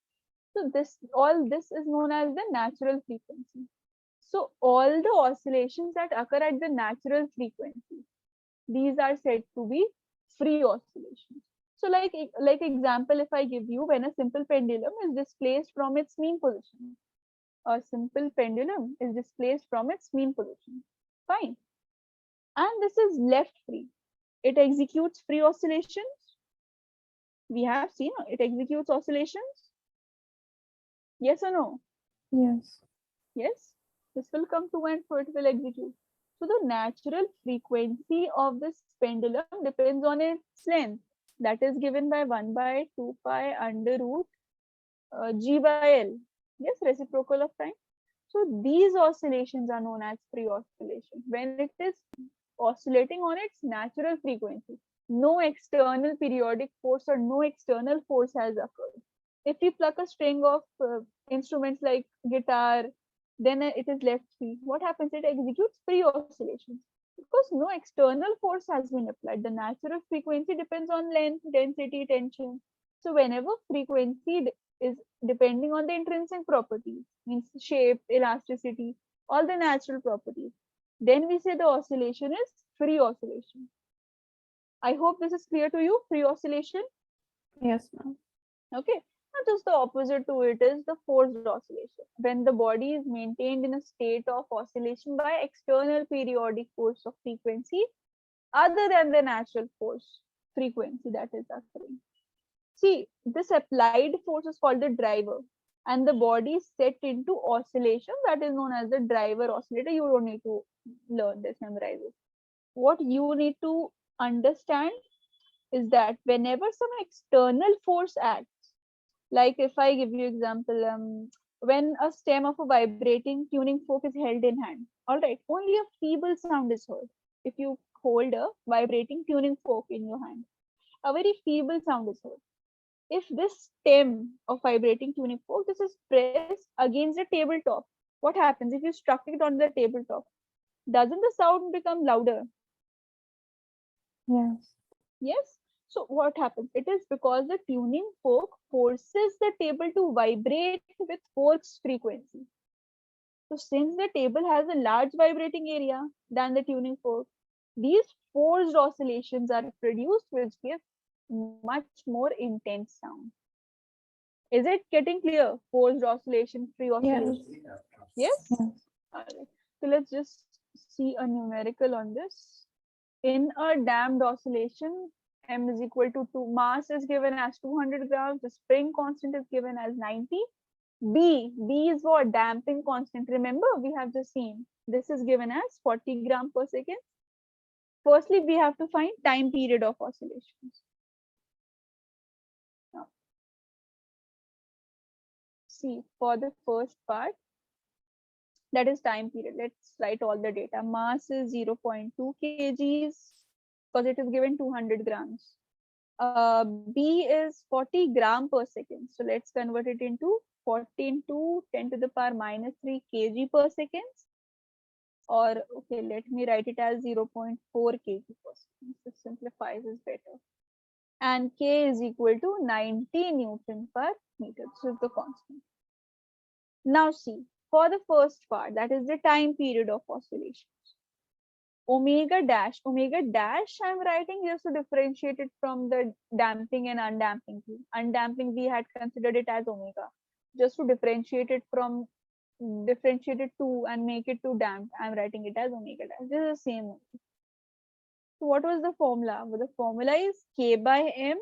So all this is known as the natural frequency. So all the oscillations that occur at the natural frequency, these are said to be free oscillations. So like example, if I give you, when a simple pendulum is displaced from its mean position, a simple pendulum is displaced from its mean position. Fine. And this is left free. It executes free oscillations. We have seen it executes oscillations. Yes or no? Yes. Yes. This will come to and so it will execute. So the natural frequency of this pendulum depends on its length. That is given by 1 by 2 pi under root g by l. Yes, reciprocal of time. So these oscillations are known as free oscillations. When it is oscillating on its natural frequency, no external periodic force or no external force has occurred. If we pluck a string of instruments like guitar, then it is left free. What happens? It executes free oscillations because no external force has been applied. The natural frequency depends on length, density, tension. So whenever frequency is depending on the intrinsic properties, means shape, elasticity, all the natural properties, then we say the oscillation is free oscillation. I hope this is clear to you, free oscillation. Yes, ma'am. Okay. Now just the opposite to it is the forced oscillation. When the body is maintained in a state of oscillation by external periodic force of frequency other than the natural force frequency that is occurring. See, this applied force is called the driver, and the body is set into oscillation that is known as the driver oscillator. You don't need to learn this, memorize it. What you need to understand is that whenever some external force acts, like if I give you example, when a stem of a vibrating tuning fork is held in hand, all right, only a feeble sound is heard. If you hold a vibrating tuning fork in your hand, a very feeble sound is heard. If this stem of vibrating tuning fork, this is pressed against the tabletop, what happens if you struck it on the tabletop? Doesn't the sound become louder? Yes. Yes. So what happens? It is because the tuning fork forces the table to vibrate with fork's frequency. So since the table has a large vibrating area than the tuning fork, these forced oscillations are produced which give much more intense sound. Is it getting clear? Forced oscillation, free Yes. oscillation. Yes? Yes. Alright. So let's just see a numerical on this. In a damped oscillation, m is equal to 2. Mass is given as 200 grams. The spring constant is given as 90. B is what? Damping constant. Remember, we have just seen. This is given as 40 gram per second. Firstly, we have to find time period of oscillations. Now, see, for the first part, that is time period. Let's write all the data. Mass is 0.2 kgs because it is given 200 grams. B is 40 gram per second. So let's convert it into 40 into 10 to the power minus 3 kg per second. Or, okay, let me write it as 0.4 kg per second. So simplifies is better. And K is equal to 90 Newton per meter. This is the constant. Now see, for the first part, that is the time period of oscillations. Omega dash I'm writing just to differentiate it from the damping and undamping. Undamping, we had considered it as omega. Just to differentiate it to and make it to damped, I'm writing it as omega dash. This is the same. So what was the formula? Well, the formula is K by M.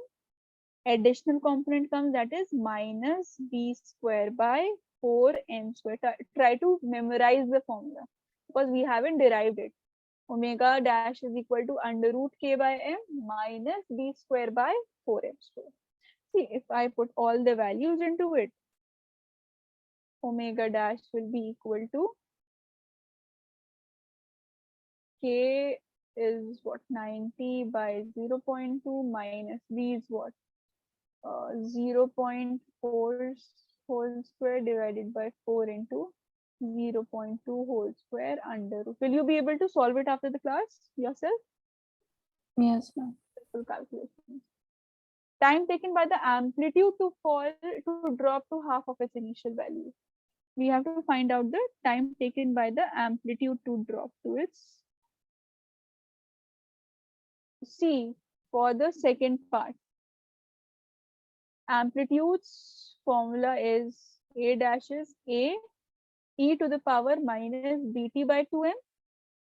Additional component comes, that is minus B square by 4M square. Try to memorize the formula because we haven't derived it. Omega dash is equal to under root K by M minus B square by 4M square. See, if I put all the values into it, omega dash will be equal to K is what, 90 by 0.2 minus B is what, 0.4 whole square divided by 4 into 0.2 whole square under root. Will you be able to solve it after the class yourself? Yes, ma'am. Simple calculation. Time taken by the amplitude to fall to drop to half of its initial value. We have to find out the time taken by the amplitude to drop to its. See, for the second part, amplitude's formula is A dash is A e to the power minus bt by 2m.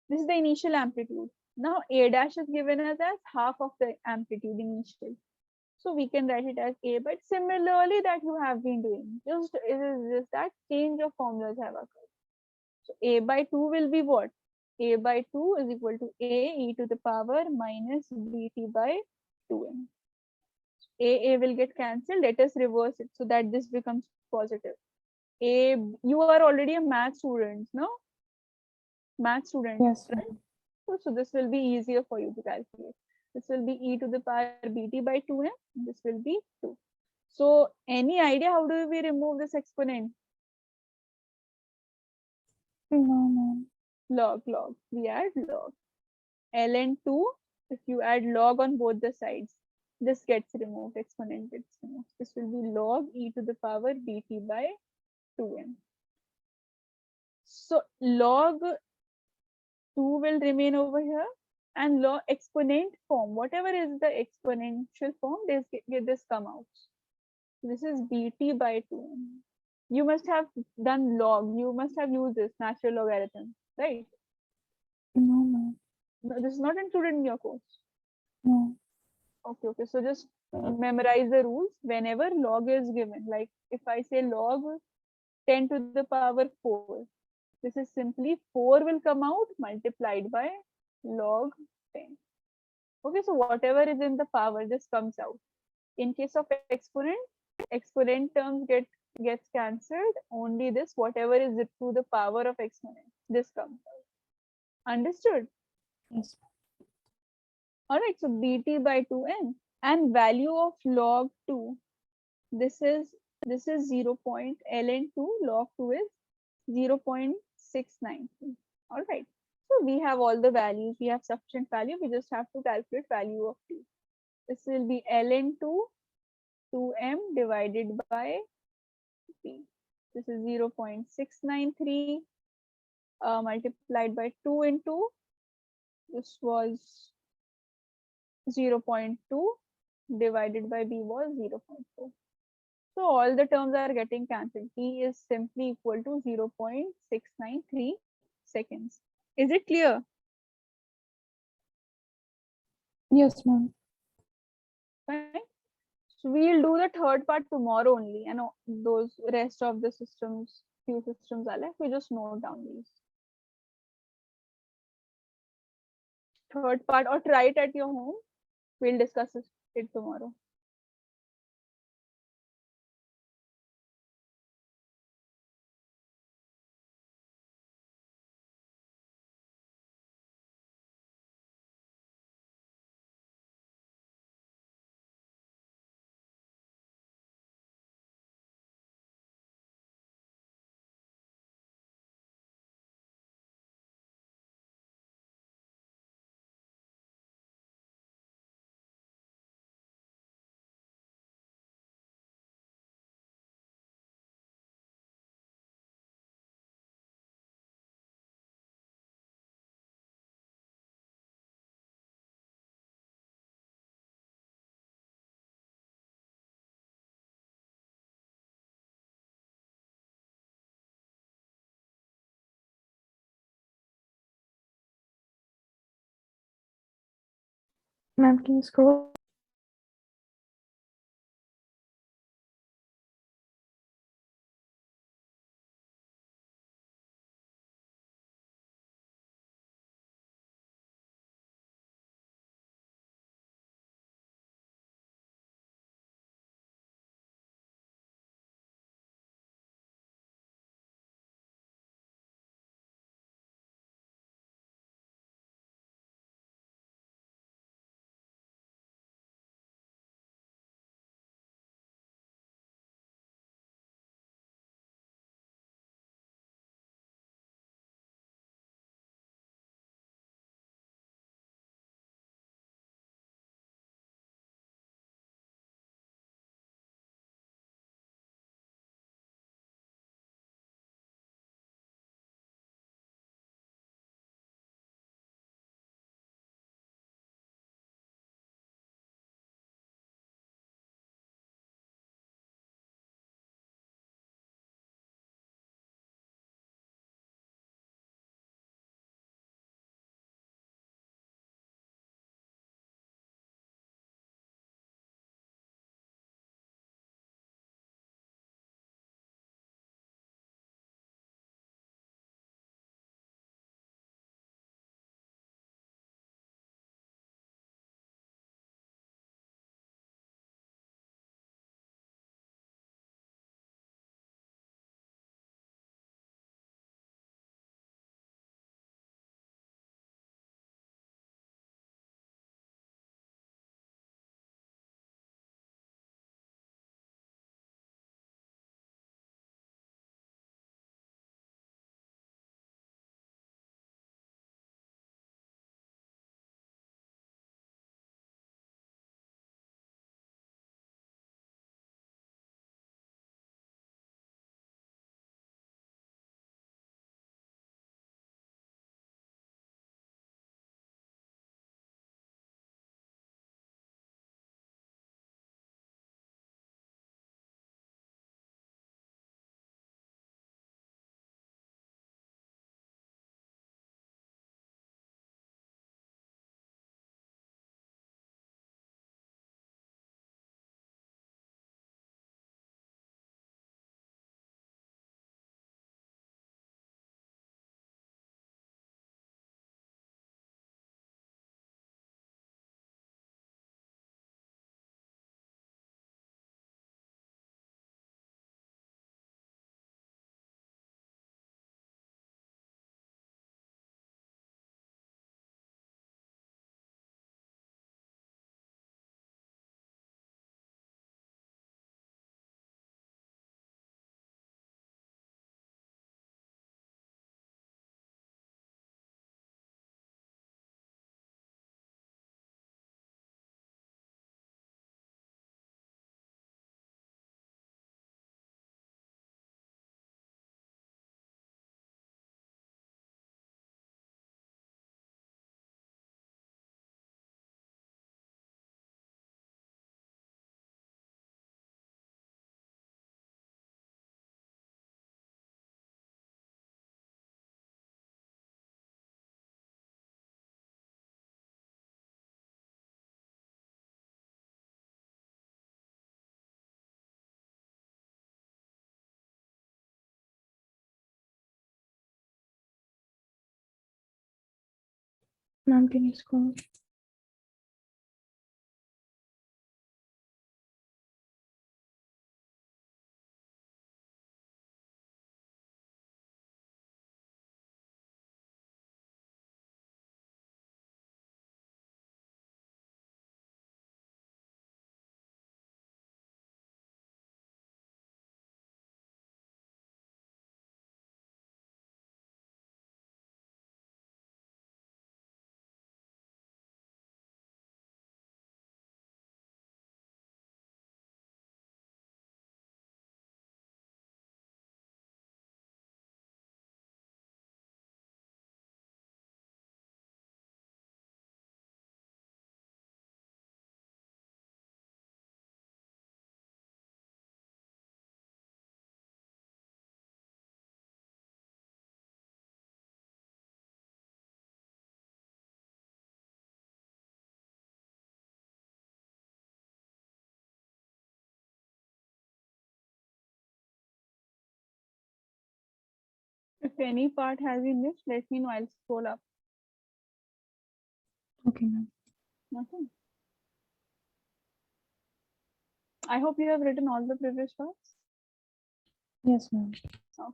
This is the initial amplitude. Now A dash is given as half of the amplitude initial. So we can write it as A, but similarly that you have been doing. Just it is just that change of formulas have occurred. So A by 2 will be what? A by 2 is equal to A e to the power minus bt by 2m. A will get cancelled. Let us reverse it so that this becomes positive. You are already a math student, no? Math student, Yes, right? ma'am. So this will be easier for you to calculate. This will be e to the power bt by 2m. This will be 2. So any idea how do we remove this exponent? No, ma'am. Log. We add log. ln 2, if you add log on both the sides, this gets removed, exponent gets removed. This will be log e to the power bt by 2m. So log 2 will remain over here, and log exponent form, whatever is the exponential form, this come out. This is bt by 2m. You must have done log. You must have used this natural logarithm, right? No, ma'am. No, this is not included in your course. No. Okay. So just memorize the rules. Whenever log is given, like if I say log 10 to the power 4, this is simply 4 will come out multiplied by log 10. Okay, so whatever is in the power, this comes out. In case of exponent terms gets cancelled. Only this, whatever is to the power of exponent, this comes out. Understood? Yes. All right, so bt by 2n and value of log 2. This is 0. ln 2 log 2 is 0.693. All right. So we have all the values. We have sufficient value. We just have to calculate value of t. This will be ln 2m divided by p. This is 0.693 multiplied by 2 into this was 0.2 divided by B was 0.4. So all the terms are getting cancelled. T is simply equal to 0.693 seconds. Is it clear? Yes, ma'am. Fine. So we'll do the third part tomorrow only, and those rest of the systems, few systems are left. We just note down these. Third part, or try it at your home. We'll discuss it tomorrow. Ma'am, can you scroll? Ma'am, can you scroll? If any part has been missed, let me know. I'll scroll up. Okay, ma'am. Nothing. I hope you have written all the previous parts. Yes, ma'am. Okay.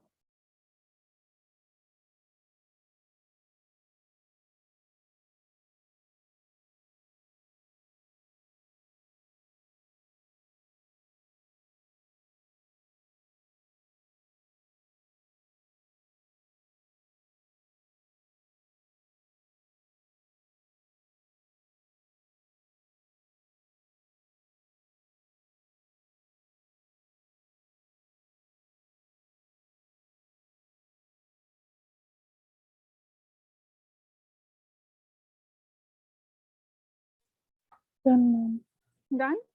Done, ma'am. Done?